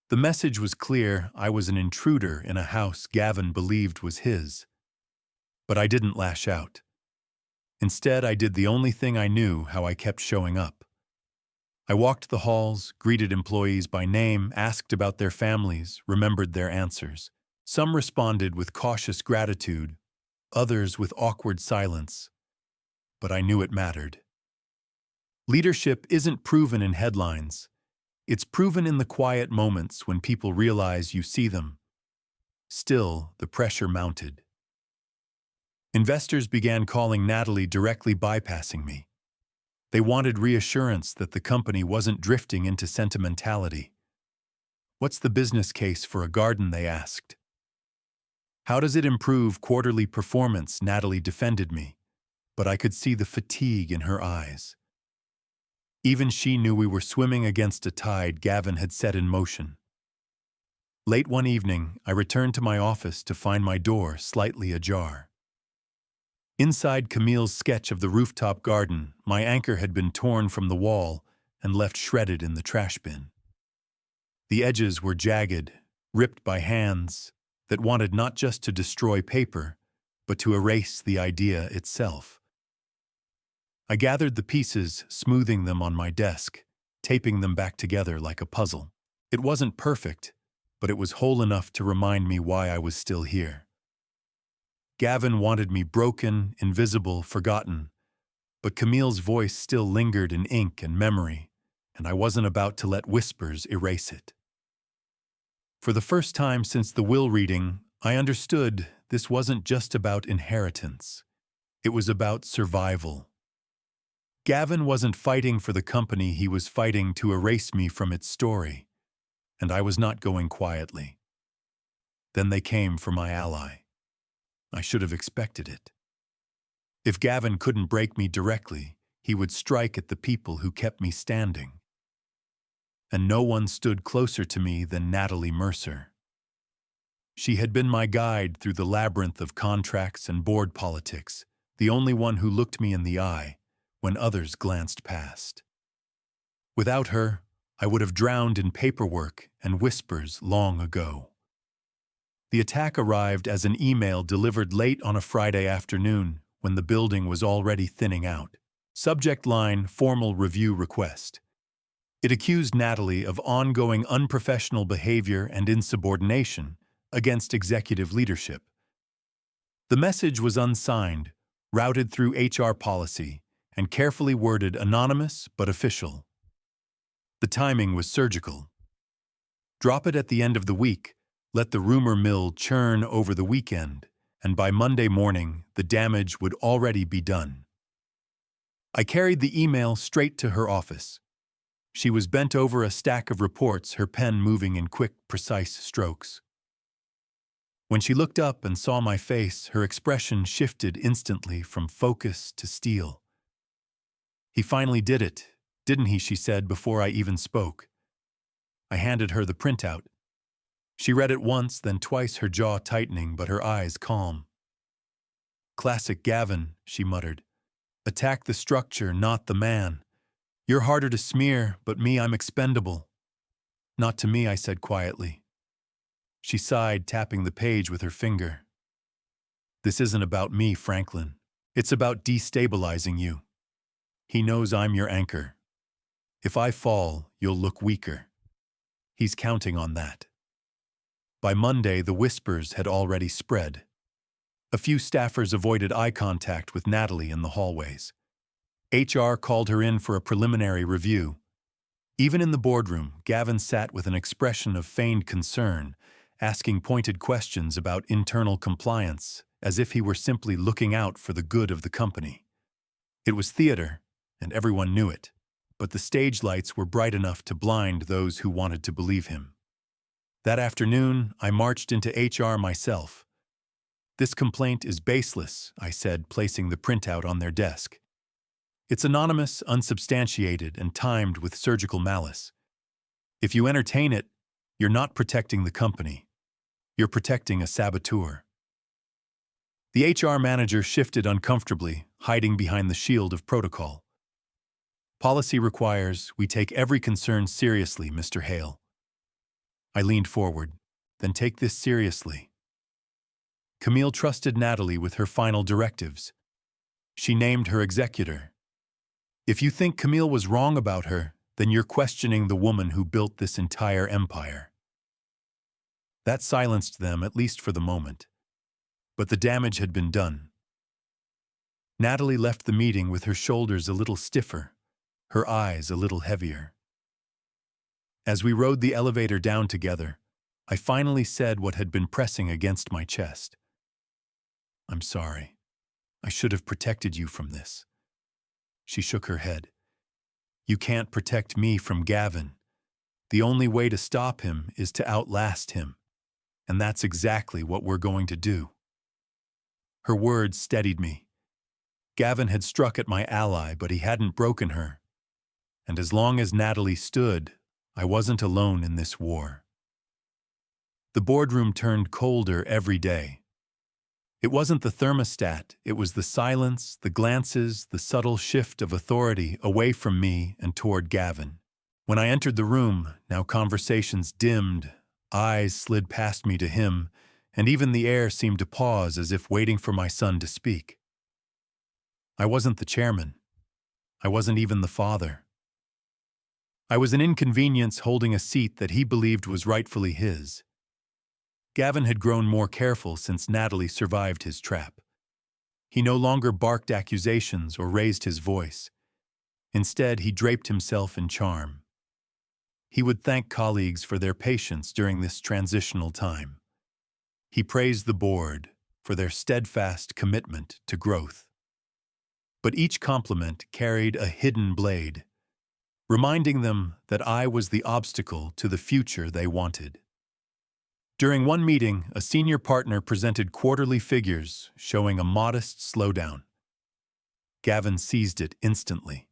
The message was clear: I was an intruder in a house Gavin believed was his. But I didn't lash out. Instead, I did the only thing I knew: how I kept showing up. I walked the halls, greeted employees by name, asked about their families, remembered their answers. Some responded with cautious gratitude, others with awkward silence. But I knew it mattered. Leadership isn't proven in headlines. It's proven in the quiet moments when people realize you see them. Still, the pressure mounted. Investors began calling Natalie, directly bypassing me. They wanted reassurance that the company wasn't drifting into sentimentality. "What's the business case for a garden?" they asked. "How does it improve quarterly performance?" Natalie defended me, but I could see the fatigue in her eyes. Even she knew we were swimming against a tide Gavin had set in motion. Late one evening, I returned to my office to find my door slightly ajar. Inside Camille's sketch of the rooftop garden, my anchor had been torn from the wall and left shredded in the trash bin. The edges were jagged, ripped by hands that wanted not just to destroy paper, but to erase the idea itself. I gathered the pieces, smoothing them on my desk, taping them back together like a puzzle. It wasn't perfect, but it was whole enough to remind me why I was still here. Gavin wanted me broken, invisible, forgotten, but Camille's voice still lingered in ink and memory, and I wasn't about to let whispers erase it. For the first time since the will reading, I understood this wasn't just about inheritance. It was about survival. Gavin wasn't fighting for the company, he was fighting to erase me from its story, and I was not going quietly. Then they came for my ally. I should have expected it. If Gavin couldn't break me directly, he would strike at the people who kept me standing. And no one stood closer to me than Natalie Mercer. She had been my guide through the labyrinth of contracts and board politics, the only one who looked me in the eye when others glanced past. Without her, I would have drowned in paperwork and whispers long ago. The attack arrived as an email delivered late on a Friday afternoon when the building was already thinning out. Subject line, formal review request. It accused Natalie of ongoing unprofessional behavior and insubordination against executive leadership. The message was unsigned, routed through HR policy, and carefully worded anonymous but official. The timing was surgical. Drop it at the end of the week, let the rumor mill churn over the weekend, and by Monday morning, the damage would already be done. I carried the email straight to her office. She was bent over a stack of reports, her pen moving in quick, precise strokes. When she looked up and saw my face, her expression shifted instantly from focus to steel. "He finally did it, didn't he?" she said before I even spoke. I handed her the printout. She read it once, then twice, her jaw tightening but her eyes calm. "Classic Gavin," she muttered. "Attack the structure, not the man. You're harder to smear, but me, I'm expendable." "Not to me," I said quietly. She sighed, tapping the page with her finger. "This isn't about me, Franklin. It's about destabilizing you. He knows I'm your anchor. If I fall, you'll look weaker. He's counting on that." By Monday, the whispers had already spread. A few staffers avoided eye contact with Natalie in the hallways. HR called her in for a preliminary review. Even in the boardroom, Gavin sat with an expression of feigned concern, asking pointed questions about internal compliance, as if he were simply looking out for the good of the company. It was theater, and everyone knew it, but the stage lights were bright enough to blind those who wanted to believe him. That afternoon, I marched into HR myself. "This complaint is baseless," I said, placing the printout on their desk. "It's anonymous, unsubstantiated, and timed with surgical malice. If you entertain it, you're not protecting the company. You're protecting a saboteur." The HR manager shifted uncomfortably, hiding behind the shield of protocol. "Policy requires we take every concern seriously, Mr. Hale." I leaned forward. "Then take this seriously." Camille trusted Natalie with her final directives. She named her executor. "If you think Camille was wrong about her, then you're questioning the woman who built this entire empire." That silenced them, at least for the moment. But the damage had been done. Natalie left the meeting with her shoulders a little stiffer, her eyes a little heavier. As we rode the elevator down together, I finally said what had been pressing against my chest. "I'm sorry. I should have protected you from this." She shook her head. "You can't protect me from Gavin. The only way to stop him is to outlast him. And that's exactly what we're going to do." Her words steadied me. Gavin had struck at my ally, but he hadn't broken her. And as long as Natalie stood, I wasn't alone in this war. The boardroom turned colder every day. It wasn't the thermostat, it was the silence, the glances, the subtle shift of authority away from me and toward Gavin. When I entered the room, now conversations dimmed, eyes slid past me to him, and even the air seemed to pause as if waiting for my son to speak. I wasn't the chairman. I wasn't even the father. I was an inconvenience holding a seat that he believed was rightfully his. Gavin had grown more careful since Natalie survived his trap. He no longer barked accusations or raised his voice. Instead, he draped himself in charm. He would thank colleagues for their patience during this transitional time. He praised the board for their steadfast commitment to growth. But each compliment carried a hidden blade, reminding them that I was the obstacle to the future they wanted. During one meeting, a senior partner presented quarterly figures showing a modest slowdown. Gavin seized it instantly.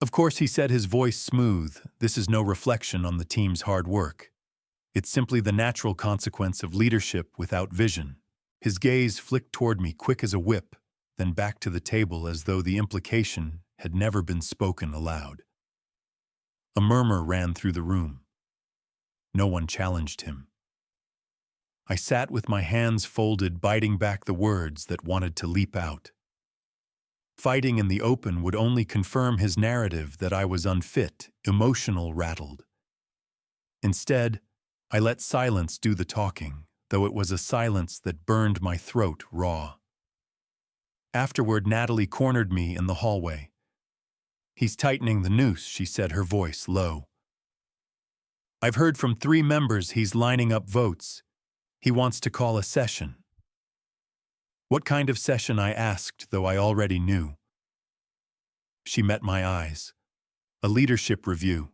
Of course, he said, his voice smooth, this is no reflection on the team's hard work. It's simply the natural consequence of leadership without vision. His gaze flicked toward me quick as a whip, then back to the table as though the implication had never been spoken aloud. A murmur ran through the room. No one challenged him. I sat with my hands folded, biting back the words that wanted to leap out. Fighting in the open would only confirm his narrative that I was unfit, emotional, rattled. Instead, I let silence do the talking, though it was a silence that burned my throat raw. Afterward, Natalie cornered me in the hallway. "He's tightening the noose," she said, her voice low. "I've heard from 3 members he's lining up votes. He wants to call a session." "What kind of session?" I asked, though I already knew. She met my eyes. "A leadership review.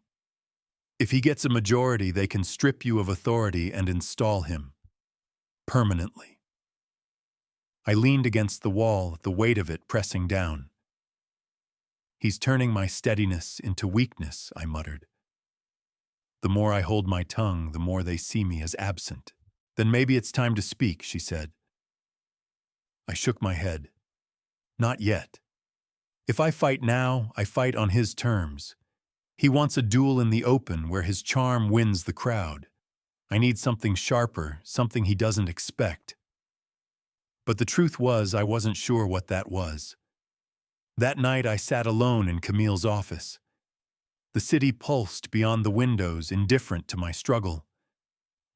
If he gets a majority, they can strip you of authority and install him. Permanently." I leaned against the wall, the weight of it pressing down. "He's turning my steadiness into weakness," I muttered. "The more I hold my tongue, the more they see me as absent." "Then maybe it's time to speak," she said. I shook my head. "Not yet. If I fight now, I fight on his terms. He wants a duel in the open where his charm wins the crowd. I need something sharper, something he doesn't expect." But the truth was, I wasn't sure what that was. That night, I sat alone in Camille's office. The city pulsed beyond the windows, indifferent to my struggle.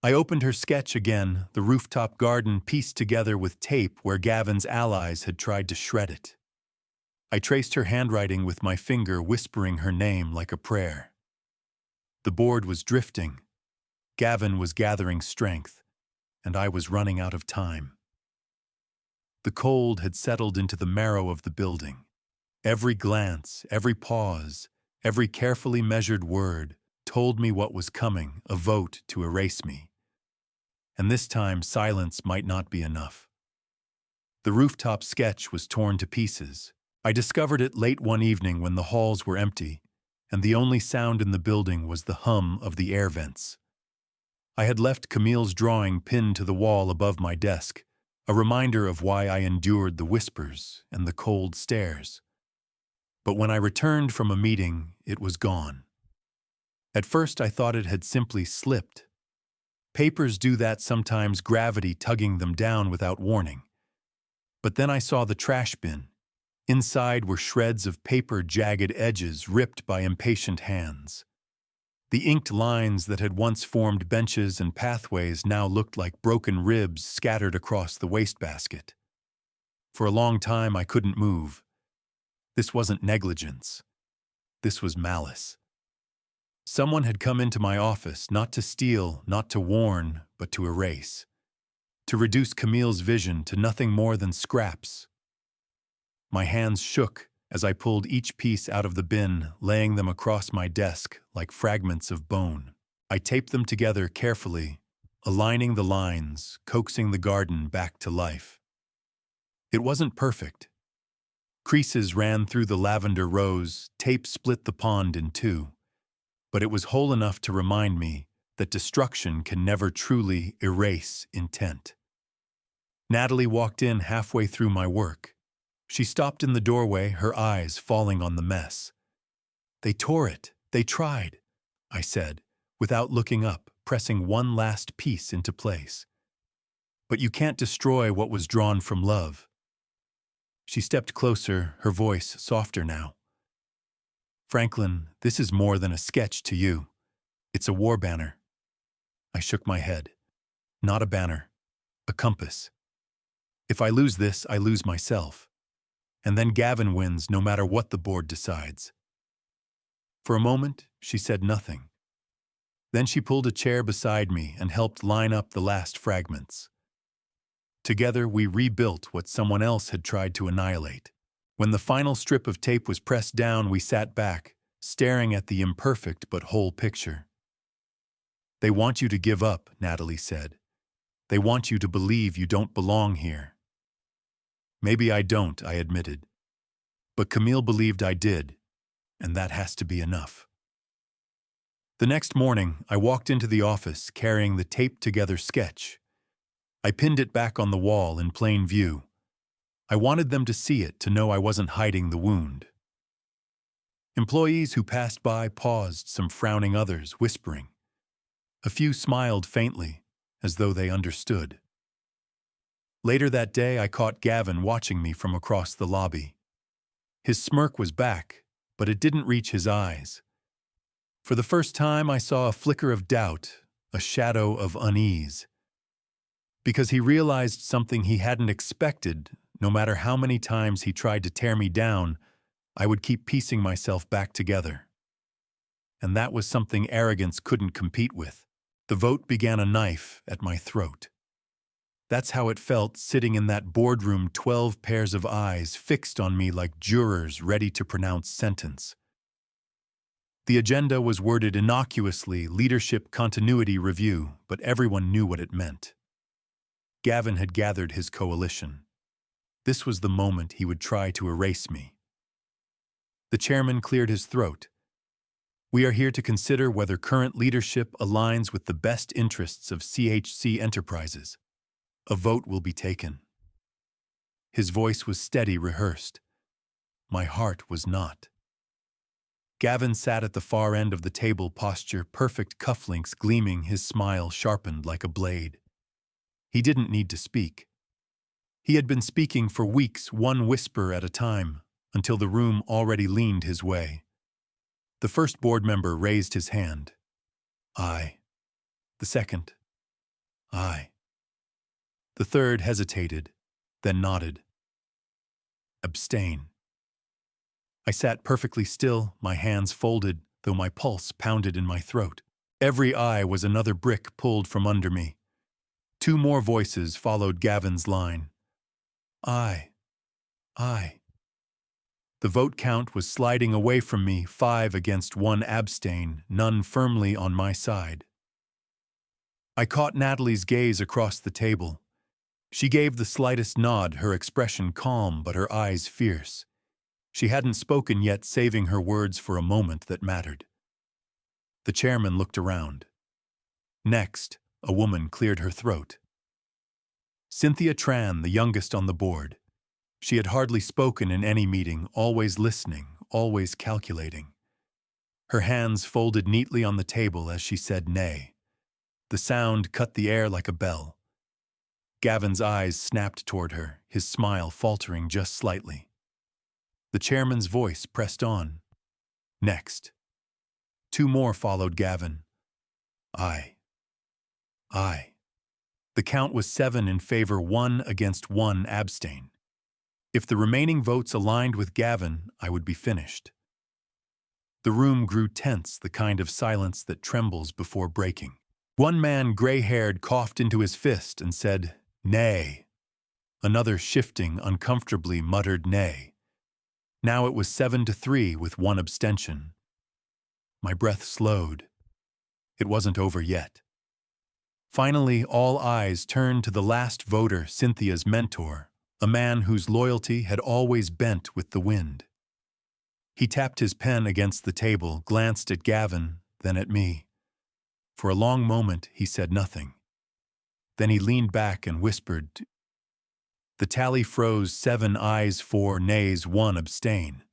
I opened her sketch again, the rooftop garden pieced together with tape where Gavin's allies had tried to shred it. I traced her handwriting with my finger, whispering her name like a prayer. The board was drifting. Gavin was gathering strength, and I was running out of time. The cold had settled into the marrow of the building. Every glance, every pause, every carefully measured word told me what was coming, a vote to erase me. And this time, silence might not be enough. The rooftop sketch was torn to pieces. I discovered it late one evening when the halls were empty, and the only sound in the building was the hum of the air vents. I had left Camille's drawing pinned to the wall above my desk, a reminder of why I endured the whispers and the cold stares. But when I returned from a meeting, it was gone. At first, I thought it had simply slipped. Papers do that sometimes, gravity tugging them down without warning. But then I saw the trash bin. Inside were shreds of paper, jagged edges ripped by impatient hands. The inked lines that had once formed benches and pathways now looked like broken ribs scattered across the wastebasket. For a long time, I couldn't move. This wasn't negligence. This was malice. Someone had come into my office, not to steal, not to warn, but to erase. To reduce Camille's vision to nothing more than scraps. My hands shook as I pulled each piece out of the bin, laying them across my desk like fragments of bone. I taped them together carefully, aligning the lines, coaxing the garden back to life. It wasn't perfect. Creases ran through the lavender rows, tape split the pond in 2. But it was whole enough to remind me that destruction can never truly erase intent. Natalie walked in halfway through my work. She stopped in the doorway, her eyes falling on the mess. "They tore it. They tried," I said, without looking up, pressing one last piece into place. "But you can't destroy what was drawn from love." She stepped closer, her voice softer now. Franklin, this is more than a sketch to you. It's a war banner. I shook my head. Not a banner. A compass. If I lose this, I lose myself. And then Gavin wins no matter what the board decides. For a moment, she said nothing. Then she pulled a chair beside me and helped line up the last fragments. Together, we rebuilt what someone else had tried to annihilate. When the final strip of tape was pressed down, we sat back, staring at the imperfect but whole picture. They want you to give up, Natalie said. They want you to believe you don't belong here. Maybe I don't, I admitted. But Camille believed I did, and that has to be enough. The next morning, I walked into the office carrying the taped-together sketch. I pinned it back on the wall in plain view. I wanted them to see it, to know I wasn't hiding the wound. Employees who passed by paused, some frowning others, whispering. A few smiled faintly, as though they understood. Later that day, I caught Gavin watching me from across the lobby. His smirk was back, but it didn't reach his eyes. For the first time, I saw a flicker of doubt, a shadow of unease. Because he realized something he hadn't expected. No matter how many times he tried to tear me down, I would keep piecing myself back together. And that was something arrogance couldn't compete with. The vote began a knife at my throat. That's how it felt sitting in that boardroom, 12 pairs of eyes fixed on me like jurors ready to pronounce sentence. The agenda was worded innocuously, leadership continuity review, but everyone knew what it meant. Gavin had gathered his coalition. This was the moment he would try to erase me. The chairman cleared his throat. We are here to consider whether current leadership aligns with the best interests of CHC Enterprises. A vote will be taken. His voice was steady, rehearsed. My heart was not. Gavin sat at the far end of the table, posture perfect, cufflinks gleaming, his smile sharpened like a blade. He didn't need to speak. He had been speaking for weeks, one whisper at a time, until the room already leaned his way. The first board member raised his hand. Aye. The second. Aye. The third hesitated, then nodded. Abstain. I sat perfectly still, my hands folded, though my pulse pounded in my throat. Every eye was another brick pulled from under me. Two more voices followed Gavin's line. Aye. Aye. The vote count was sliding away from me, 5 against 1 abstain, none firmly on my side. I caught Natalie's gaze across the table. She gave the slightest nod, her expression calm but her eyes fierce. She hadn't spoken yet, saving her words for a moment that mattered. The chairman looked around. Next, a woman cleared her throat. Cynthia Tran, the youngest on the board. She had hardly spoken in any meeting, always listening, always calculating. Her hands folded neatly on the table as she said nay. The sound cut the air like a bell. Gavin's eyes snapped toward her, his smile faltering just slightly. The chairman's voice pressed on. Next. 2 more followed Gavin. Aye. Aye. The count was 7 in favor, 1 against 1 abstain. If the remaining votes aligned with Gavin, I would be finished. The room grew tense, the kind of silence that trembles before breaking. One man, gray-haired, coughed into his fist and said, nay. Another, shifting uncomfortably, muttered nay. Now it was 7-3 with 1 abstention. My breath slowed. It wasn't over yet. Finally, all eyes turned to the last voter, Cynthia's mentor, a man whose loyalty had always bent with the wind. He tapped his pen against the table, glanced at Gavin, then at me. For a long moment, he said nothing. Then he leaned back and whispered. The tally froze, 7 ayes, 4 nays, 1 abstain.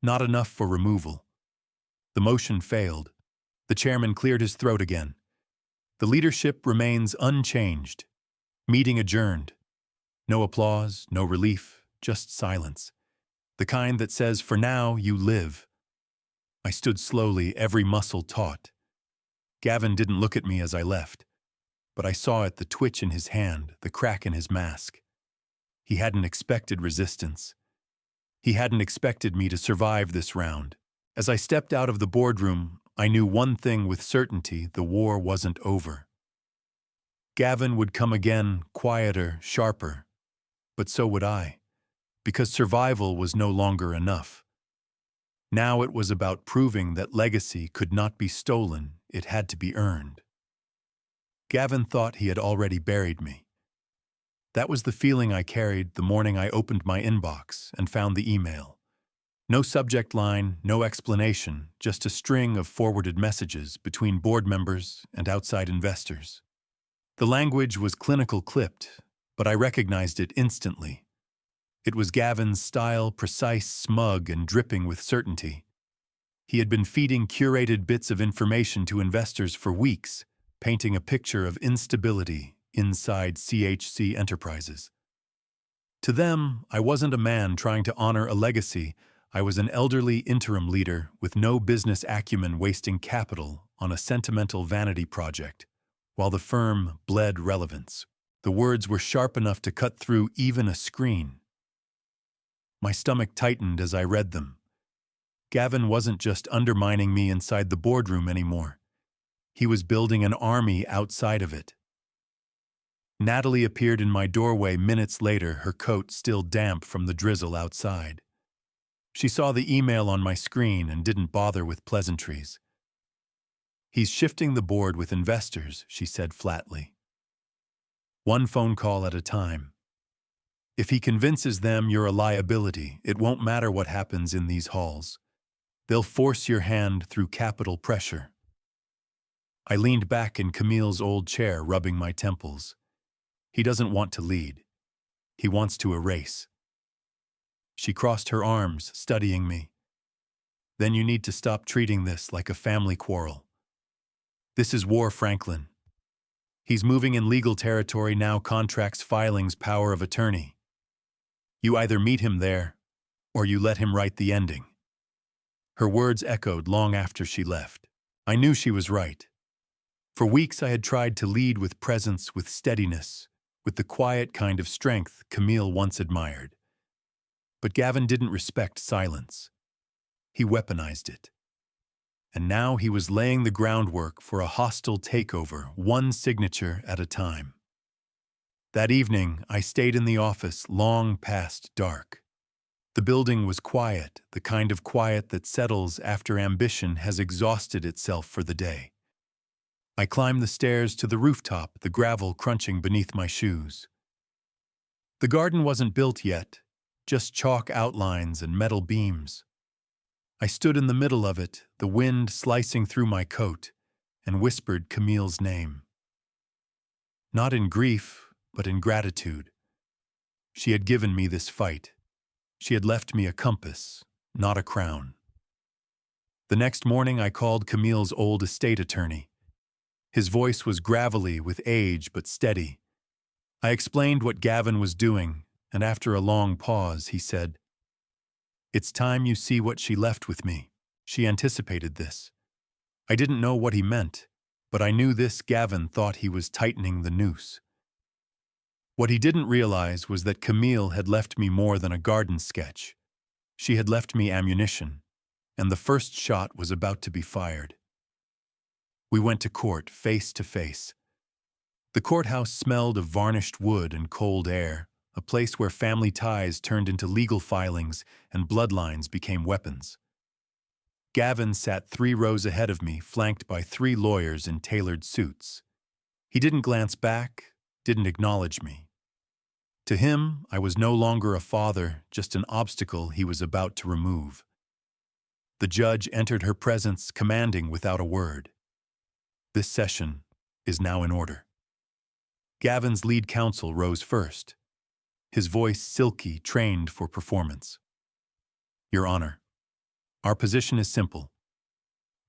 Not enough for removal. The motion failed. The chairman cleared his throat again. The leadership remains unchanged. Meeting adjourned. No applause, no relief, just silence. The kind that says, for now, you live. I stood slowly, every muscle taut. Gavin didn't look at me as I left, but I saw it, the twitch in his hand, the crack in his mask. He hadn't expected resistance. He hadn't expected me to survive this round. As I stepped out of the boardroom, I knew one thing with certainty: the war wasn't over. Gavin would come again, quieter, sharper. But so would I, because survival was no longer enough. Now it was about proving that legacy could not be stolen, it had to be earned. Gavin thought he had already buried me. That was the feeling I carried the morning I opened my inbox and found the email. No subject line, no explanation, just a string of forwarded messages between board members and outside investors. The language was clinical clipped, but I recognized it instantly. It was Gavin's style, precise, smug, and dripping with certainty. He had been feeding curated bits of information to investors for weeks, painting a picture of instability inside CHC Enterprises. To them, I wasn't a man trying to honor a legacy. I was an elderly interim leader with no business acumen, wasting capital on a sentimental vanity project, while the firm bled relevance. The words were sharp enough to cut through even a screen. My stomach tightened as I read them. Gavin wasn't just undermining me inside the boardroom anymore. He was building an army outside of it. Natalie appeared in my doorway minutes later, her coat still damp from the drizzle outside. She saw the email on my screen and didn't bother with pleasantries. "He's shifting the board with investors," she said flatly. "One phone call at a time. If he convinces them you're a liability, it won't matter what happens in these halls. They'll force your hand through capital pressure." I leaned back in Camille's old chair, rubbing my temples. He doesn't want to lead. He wants to erase. She crossed her arms, studying me. "Then you need to stop treating this like a family quarrel. This is war, Franklin. He's moving in legal territory now, contracts, filings, power of attorney. You either meet him there, or you let him write the ending." Her words echoed long after she left. I knew she was right. For weeks I had tried to lead with presence, with steadiness, with the quiet kind of strength Camille once admired. But Gavin didn't respect silence. He weaponized it. And now he was laying the groundwork for a hostile takeover, one signature at a time. That evening, I stayed in the office long past dark. The building was quiet, the kind of quiet that settles after ambition has exhausted itself for the day. I climbed the stairs to the rooftop, the gravel crunching beneath my shoes. The garden wasn't built yet, just chalk outlines and metal beams. I stood in the middle of it, the wind slicing through my coat, and whispered Camille's name. Not in grief, but in gratitude. She had given me this fight. She had left me a compass, not a crown. The next morning I called Camille's old estate attorney. His voice was gravelly with age but steady. I explained what Gavin was doing, and after a long pause he said, "It's time you see what she left with me." She anticipated this. I didn't know what he meant, but I knew this: Gavin thought he was tightening the noose. What he didn't realize was that Camille had left me more than a garden sketch. She had left me ammunition, and the first shot was about to be fired. We went to court, face to face. The courthouse smelled of varnished wood and cold air, a place where family ties turned into legal filings and bloodlines became weapons. Gavin sat 3 rows ahead of me, flanked by 3 lawyers in tailored suits. He didn't glance back, didn't acknowledge me. To him, I was no longer a father, just an obstacle he was about to remove. The judge entered her presence, commanding without a word. "This session is now in order." Gavin's lead counsel rose first, his voice silky, trained for performance. "Your Honor, our position is simple.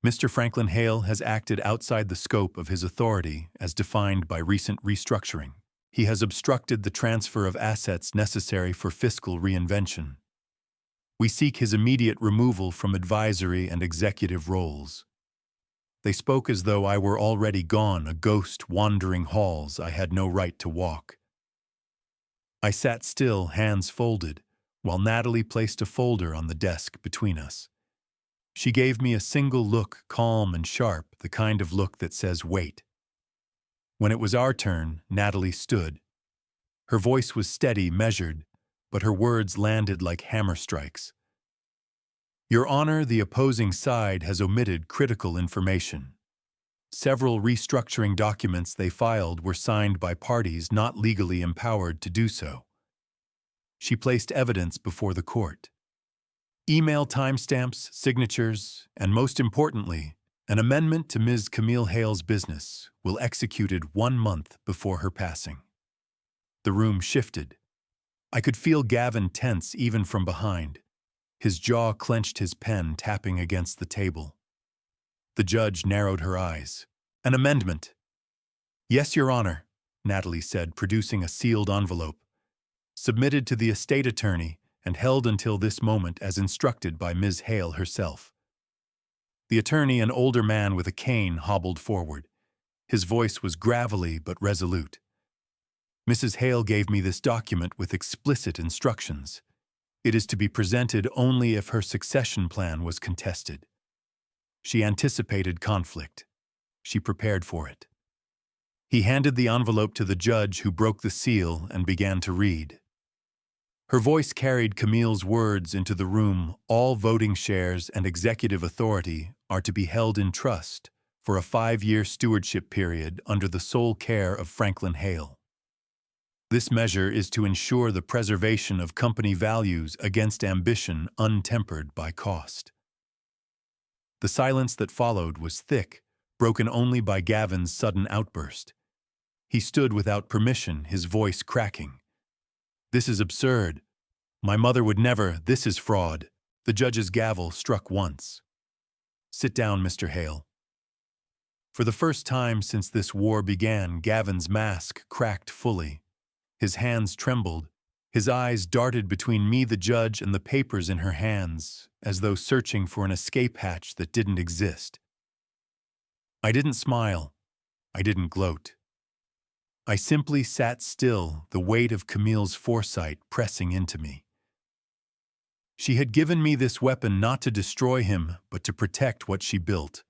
Mr. Franklin Hale has acted outside the scope of his authority as defined by recent restructuring. He has obstructed the transfer of assets necessary for fiscal reinvention. We seek his immediate removal from advisory and executive roles. They spoke as though I were already gone, a ghost wandering halls I had no right to walk. I sat still, hands folded, while Natalie placed a folder on the desk between us. She gave me a single look, calm and sharp, the kind of look that says, "Wait." When it was our turn, Natalie stood. Her voice was steady, measured, but her words landed like hammer strikes. "Your Honor, the opposing side has omitted critical information. Several restructuring documents they filed were signed by parties not legally empowered to do so." She placed evidence before the court. Email timestamps, signatures, and most importantly, an amendment to Ms. Camille Hale's business will executed 1 month before her passing. The room shifted. I could feel Gavin tense even from behind. His jaw clenched, his pen tapping against the table. The judge narrowed her eyes. "An amendment." "Yes, Your Honor," Natalie said, producing a sealed envelope. "Submitted to the estate attorney and held until this moment as instructed by Ms. Hale herself." The attorney, an older man with a cane, hobbled forward. His voice was gravelly but resolute. "Mrs. Hale gave me this document with explicit instructions. It is to be presented only if her succession plan was contested. She anticipated conflict. She prepared for it." He handed the envelope to the judge, who broke the seal and began to read. Her voice carried Camille's words into the room. "All voting shares and executive authority are to be held in trust for a 5-year stewardship period under the sole care of Franklin Hale. This measure is to ensure the preservation of company values against ambition untempered by cost." The silence that followed was thick, broken only by Gavin's sudden outburst. He stood without permission, his voice cracking. "This is absurd. My mother would never. This is fraud." The judge's gavel struck once. "Sit down, Mr. Hale." For the first time since this war began, Gavin's mask cracked fully. His hands trembled. His eyes darted between me, the judge, and the papers in her hands, as though searching for an escape hatch that didn't exist. I didn't smile. I didn't gloat. I simply sat still, the weight of Camille's foresight pressing into me. She had given me this weapon not to destroy him, but to protect what she built.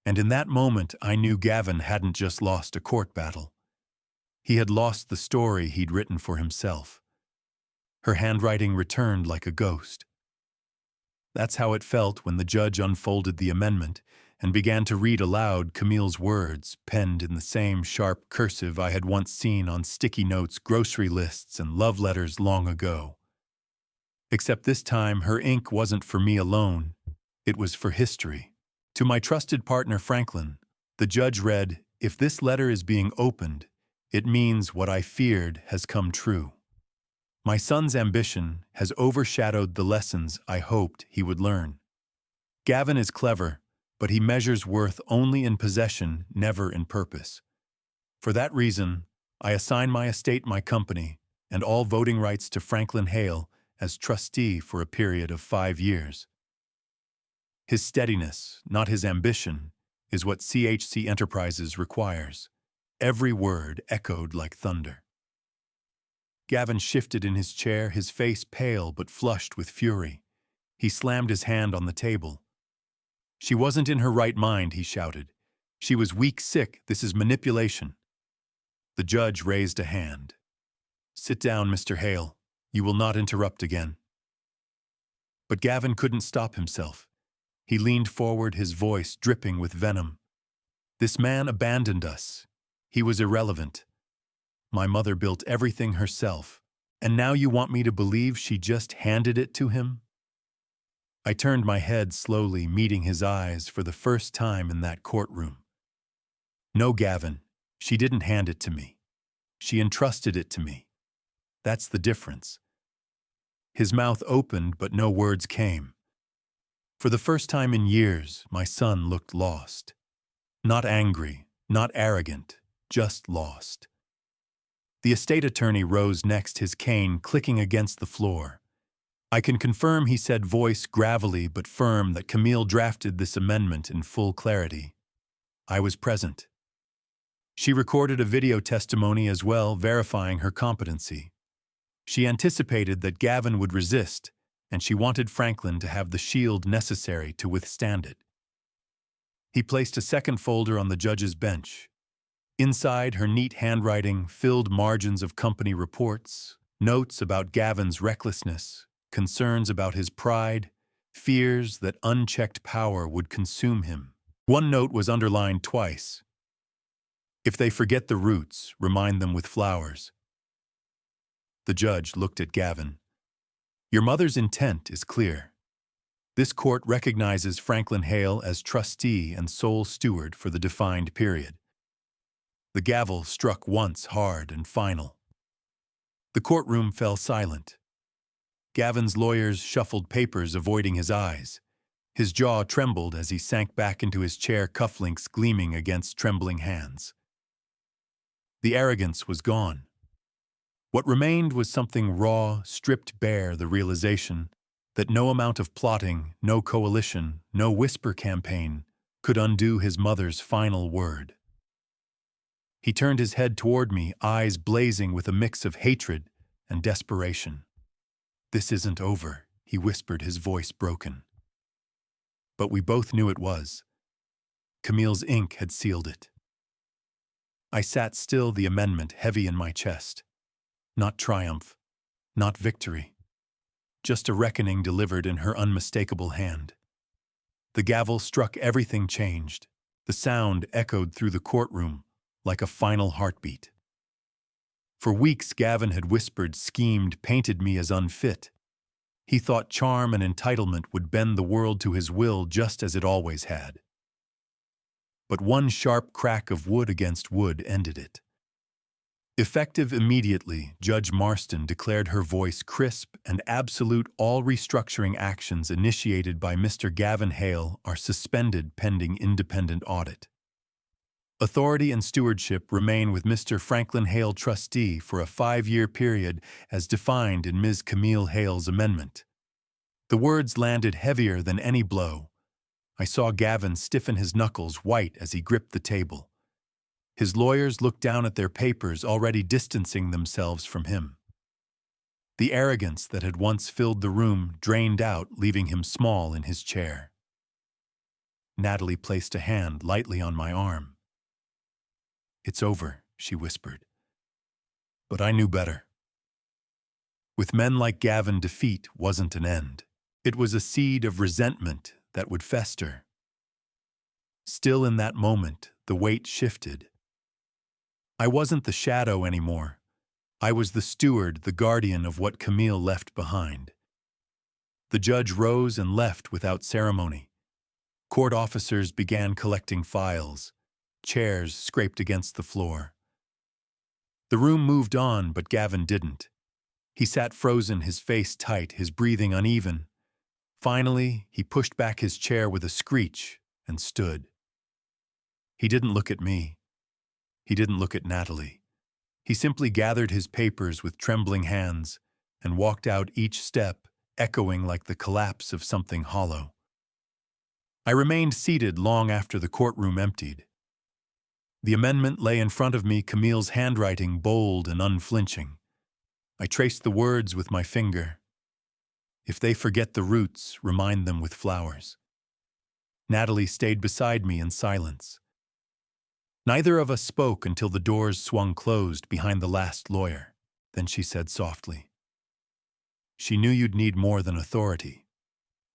And in that moment, I knew Gavin hadn't just lost a court battle. He had lost the story he'd written for himself. Her handwriting returned like a ghost. That's how it felt when the judge unfolded the amendment and began to read aloud Camille's words, penned in the same sharp cursive I had once seen on sticky notes, grocery lists, and love letters long ago. Except this time, her ink wasn't for me alone. It was for history. To my trusted partner, Franklin, the judge read, "If this letter is being opened, it means what I feared has come true. My son's ambition has overshadowed the lessons I hoped he would learn. Gavin is clever, but he measures worth only in possession, never in purpose. For that reason, I assign my estate, my company, and all voting rights to Franklin Hale as trustee for a period of 5 years. His steadiness, not his ambition, is what CHC Enterprises requires." Every word echoed like thunder. Gavin shifted in his chair, his face pale but flushed with fury. He slammed his hand on the table. "She wasn't in her right mind," he shouted. "She was weak, sick. This is manipulation." The judge raised a hand. "Sit down, Mr. Hale. You will not interrupt again." But Gavin couldn't stop himself. He leaned forward, his voice dripping with venom. "This man abandoned us. He was irrelevant. My mother built everything herself, and now you want me to believe she just handed it to him?" I turned my head slowly, meeting his eyes for the first time in that courtroom. "No, Gavin, she didn't hand it to me. She entrusted it to me. That's the difference." His mouth opened, but no words came. For the first time in years, my son looked lost. Not angry, not arrogant, just lost. The estate attorney rose next, his cane clicking against the floor. I can confirm, he said, voice gravelly but firm, that Camille drafted this amendment in full clarity. I was present. She recorded a video testimony as well, verifying her competency. She anticipated that Gavin would resist, and she wanted Franklin to have the shield necessary to withstand it. He placed a second folder on the judge's bench. Inside, her neat handwriting filled margins of company reports, notes about Gavin's recklessness, concerns about his pride, fears that unchecked power would consume him. One note was underlined twice. If they forget the roots, remind them with flowers. The judge looked at Gavin. Your mother's intent is clear. This court recognizes Franklin Hale as trustee and sole steward for the defined period. The gavel struck once hard and final. The courtroom fell silent. Gavin's lawyers shuffled papers, avoiding his eyes. His jaw trembled as he sank back into his chair, cufflinks gleaming against trembling hands. The arrogance was gone. What remained was something raw, stripped bare, the realization that no amount of plotting, no coalition, no whisper campaign could undo his mother's final word. He turned his head toward me, eyes blazing with a mix of hatred and desperation. This isn't over, he whispered, his voice broken. But we both knew it was. Camille's ink had sealed it. I sat still, the amendment heavy in my chest. Not triumph, not victory. Just a reckoning delivered in her unmistakable hand. The gavel struck, everything changed. The sound echoed through the courtroom like a final heartbeat. For weeks, Gavin had whispered, schemed, painted me as unfit. He thought charm and entitlement would bend the world to his will, just as it always had. But one sharp crack of wood against wood ended it. Effective immediately, Judge Marston declared, her voice crisp and absolute. All restructuring actions initiated by Mr. Gavin Hale are suspended pending independent audit. Authority and stewardship remain with Mr. Franklin Hale, trustee, for a 5-year period as defined in Ms. Camille Hale's amendment. The words landed heavier than any blow. I saw Gavin stiffen his knuckles white as he gripped the table. His lawyers looked down at their papers, already distancing themselves from him. The arrogance that had once filled the room drained out, leaving him small in his chair. Natalie placed a hand lightly on my arm. It's over, she whispered. But I knew better. With men like Gavin, defeat wasn't an end. It was a seed of resentment that would fester. Still, in that moment, the weight shifted. I wasn't the shadow anymore. I was the steward, the guardian of what Camille left behind. The judge rose and left without ceremony. Court officers began collecting files. Chairs scraped against the floor. The room moved on, but Gavin didn't. He sat frozen, his face tight, his breathing uneven. Finally, he pushed back his chair with a screech and stood. He didn't look at me. He didn't look at Natalie. He simply gathered his papers with trembling hands and walked out, each step echoing like the collapse of something hollow. I remained seated long after the courtroom emptied. The amendment lay in front of me, Camille's handwriting bold and unflinching. I traced the words with my finger. If they forget the roots, remind them with flowers. Natalie stayed beside me in silence. Neither of us spoke until the doors swung closed behind the last lawyer. Then she said softly, "She knew you'd need more than authority.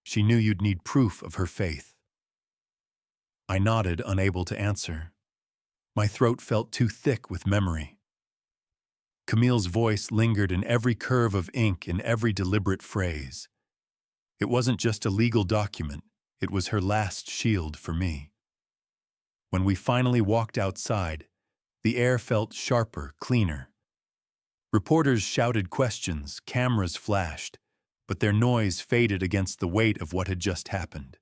She knew you'd need proof of her faith." I nodded, unable to answer. My throat felt too thick with memory. Camille's voice lingered in every curve of ink, in every deliberate phrase. It wasn't just a legal document, it was her last shield for me. When we finally walked outside, the air felt sharper, cleaner. Reporters shouted questions, cameras flashed, but their noise faded against the weight of what had just happened.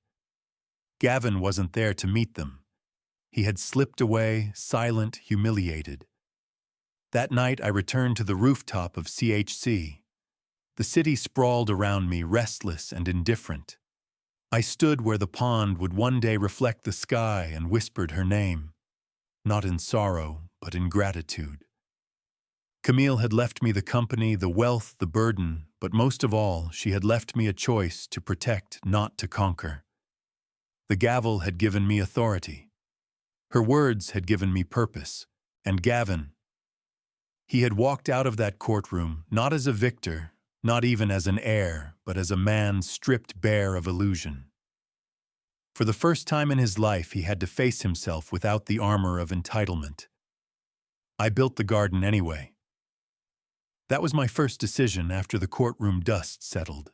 Gavin wasn't there to meet them. He had slipped away, silent, humiliated. That night I returned to the rooftop of CHC. The city sprawled around me, restless and indifferent. I stood where the pond would one day reflect the sky and whispered her name, not in sorrow, but in gratitude. Camille had left me the company, the wealth, the burden, but most of all, she had left me a choice to protect, not to conquer. The gavel had given me authority. Her words had given me purpose. And Gavin, he had walked out of that courtroom not as a victor, not even as an heir, but as a man stripped bare of illusion. For the first time in his life, he had to face himself without the armor of entitlement. I built the garden anyway. That was my first decision after the courtroom dust settled.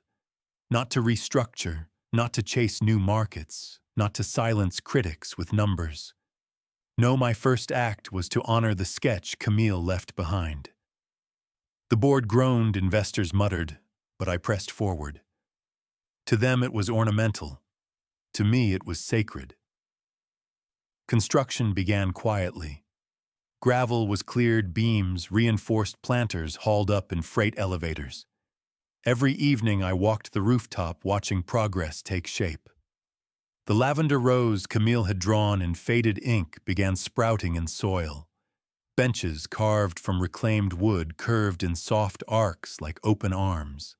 Not to restructure, not to chase new markets, not to silence critics with numbers. No, my first act was to honor the sketch Camille left behind. The board groaned, investors muttered, but I pressed forward. To them it was ornamental. To me it was sacred. Construction began quietly. Gravel was cleared, beams, reinforced planters hauled up in freight elevators. Every evening I walked the rooftop watching progress take shape. The lavender rose Camille had drawn in faded ink began sprouting in soil. Benches carved from reclaimed wood curved in soft arcs like open arms.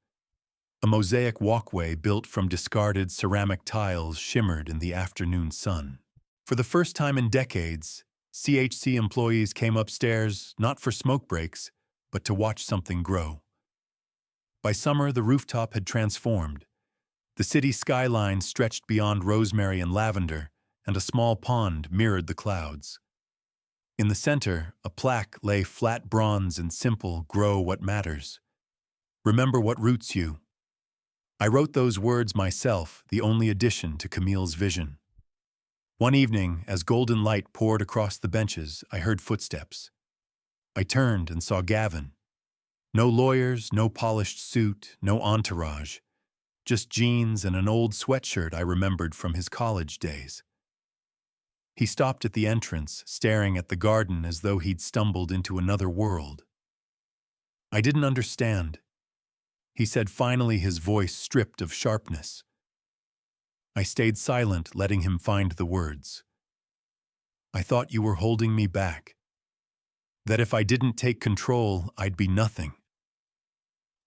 A mosaic walkway built from discarded ceramic tiles shimmered in the afternoon sun. For the first time in decades, CHC employees came upstairs not for smoke breaks, but to watch something grow. By summer, the rooftop had transformed. The city skyline stretched beyond rosemary and lavender, and a small pond mirrored the clouds. In the center, a plaque lay flat bronze and simple, "Grow what matters. Remember what roots you." I wrote those words myself, the only addition to Camille's vision. One evening, as golden light poured across the benches, I heard footsteps. I turned and saw Gavin. No lawyers, no polished suit, no entourage. Just jeans and an old sweatshirt I remembered from his college days. He stopped at the entrance, staring at the garden as though he'd stumbled into another world. I didn't understand. He said finally, his voice stripped of sharpness. I stayed silent, letting him find the words. "I thought you were holding me back. That if I didn't take control, I'd be nothing."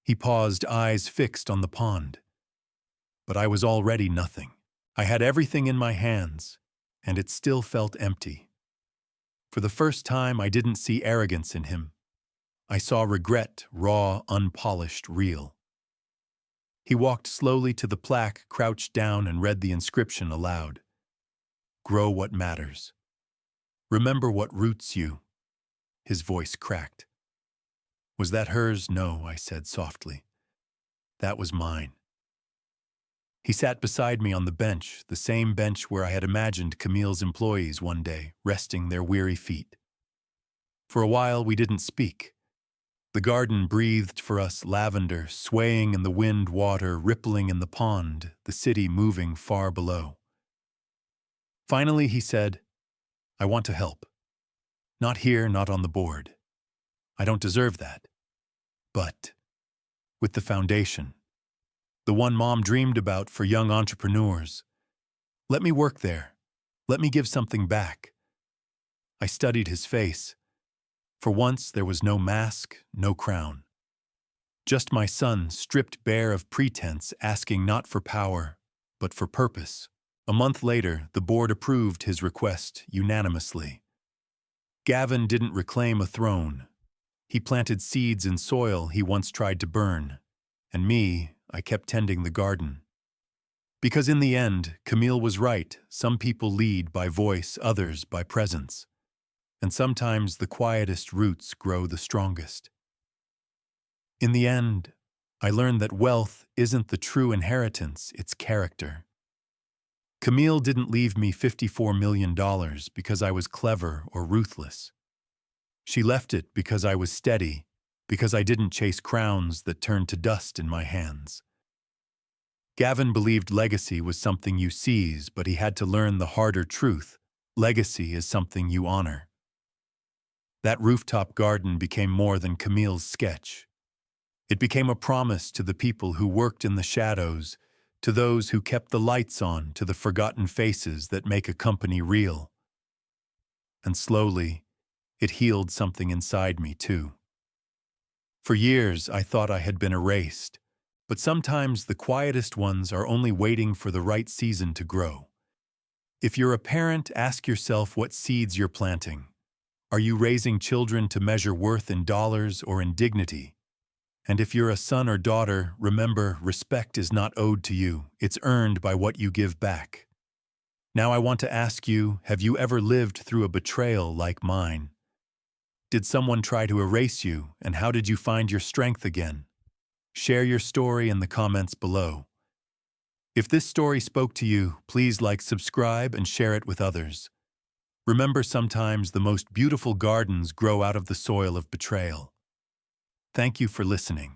He paused, eyes fixed on the pond. But I was already nothing. I had everything in my hands, and it still felt empty. For the first time, I didn't see arrogance in him. I saw regret, raw, unpolished, real. He walked slowly to the plaque, crouched down, and read the inscription aloud. "Grow what matters. Remember what roots you." His voice cracked. Was that hers? No, I said softly. That was mine. He sat beside me on the bench, the same bench where I had imagined Camille's employees one day, resting their weary feet. For a while, we didn't speak. The garden breathed for us lavender, swaying in the wind, water rippling in the pond, the city moving far below. Finally, he said, "I want to help. Not here, not on the board. I don't deserve that. But with the foundation, the one Mom dreamed about for young entrepreneurs. Let me work there. Let me give something back." I studied his face. For once, there was no mask, no crown. Just my son, stripped bare of pretense, asking not for power, but for purpose. A month later, the board approved his request unanimously. Gavin didn't reclaim a throne. He planted seeds in soil he once tried to burn. And me, I kept tending the garden. Because in the end, Camille was right. Some people lead by voice, others by presence. And sometimes the quietest roots grow the strongest. In the end, I learned that wealth isn't the true inheritance, it's character. Camille didn't leave me $54 million because I was clever or ruthless. She left it because I was steady, because I didn't chase crowns that turned to dust in my hands. Gavin believed legacy was something you seize, but he had to learn the harder truth. Legacy is something you honor. That rooftop garden became more than Camille's sketch. It became a promise to the people who worked in the shadows, to those who kept the lights on, to the forgotten faces that make a company real. And slowly, it healed something inside me too. For years, I thought I had been erased, but sometimes the quietest ones are only waiting for the right season to grow. If you're a parent, ask yourself what seeds you're planting. Are you raising children to measure worth in dollars or in dignity? And if you're a son or daughter, remember, respect is not owed to you, it's earned by what you give back. Now I want to ask you, have you ever lived through a betrayal like mine? Did someone try to erase you, and how did you find your strength again? Share your story in the comments below. If this story spoke to you, please like, subscribe, and share it with others. Remember, sometimes the most beautiful gardens grow out of the soil of betrayal. Thank you for listening.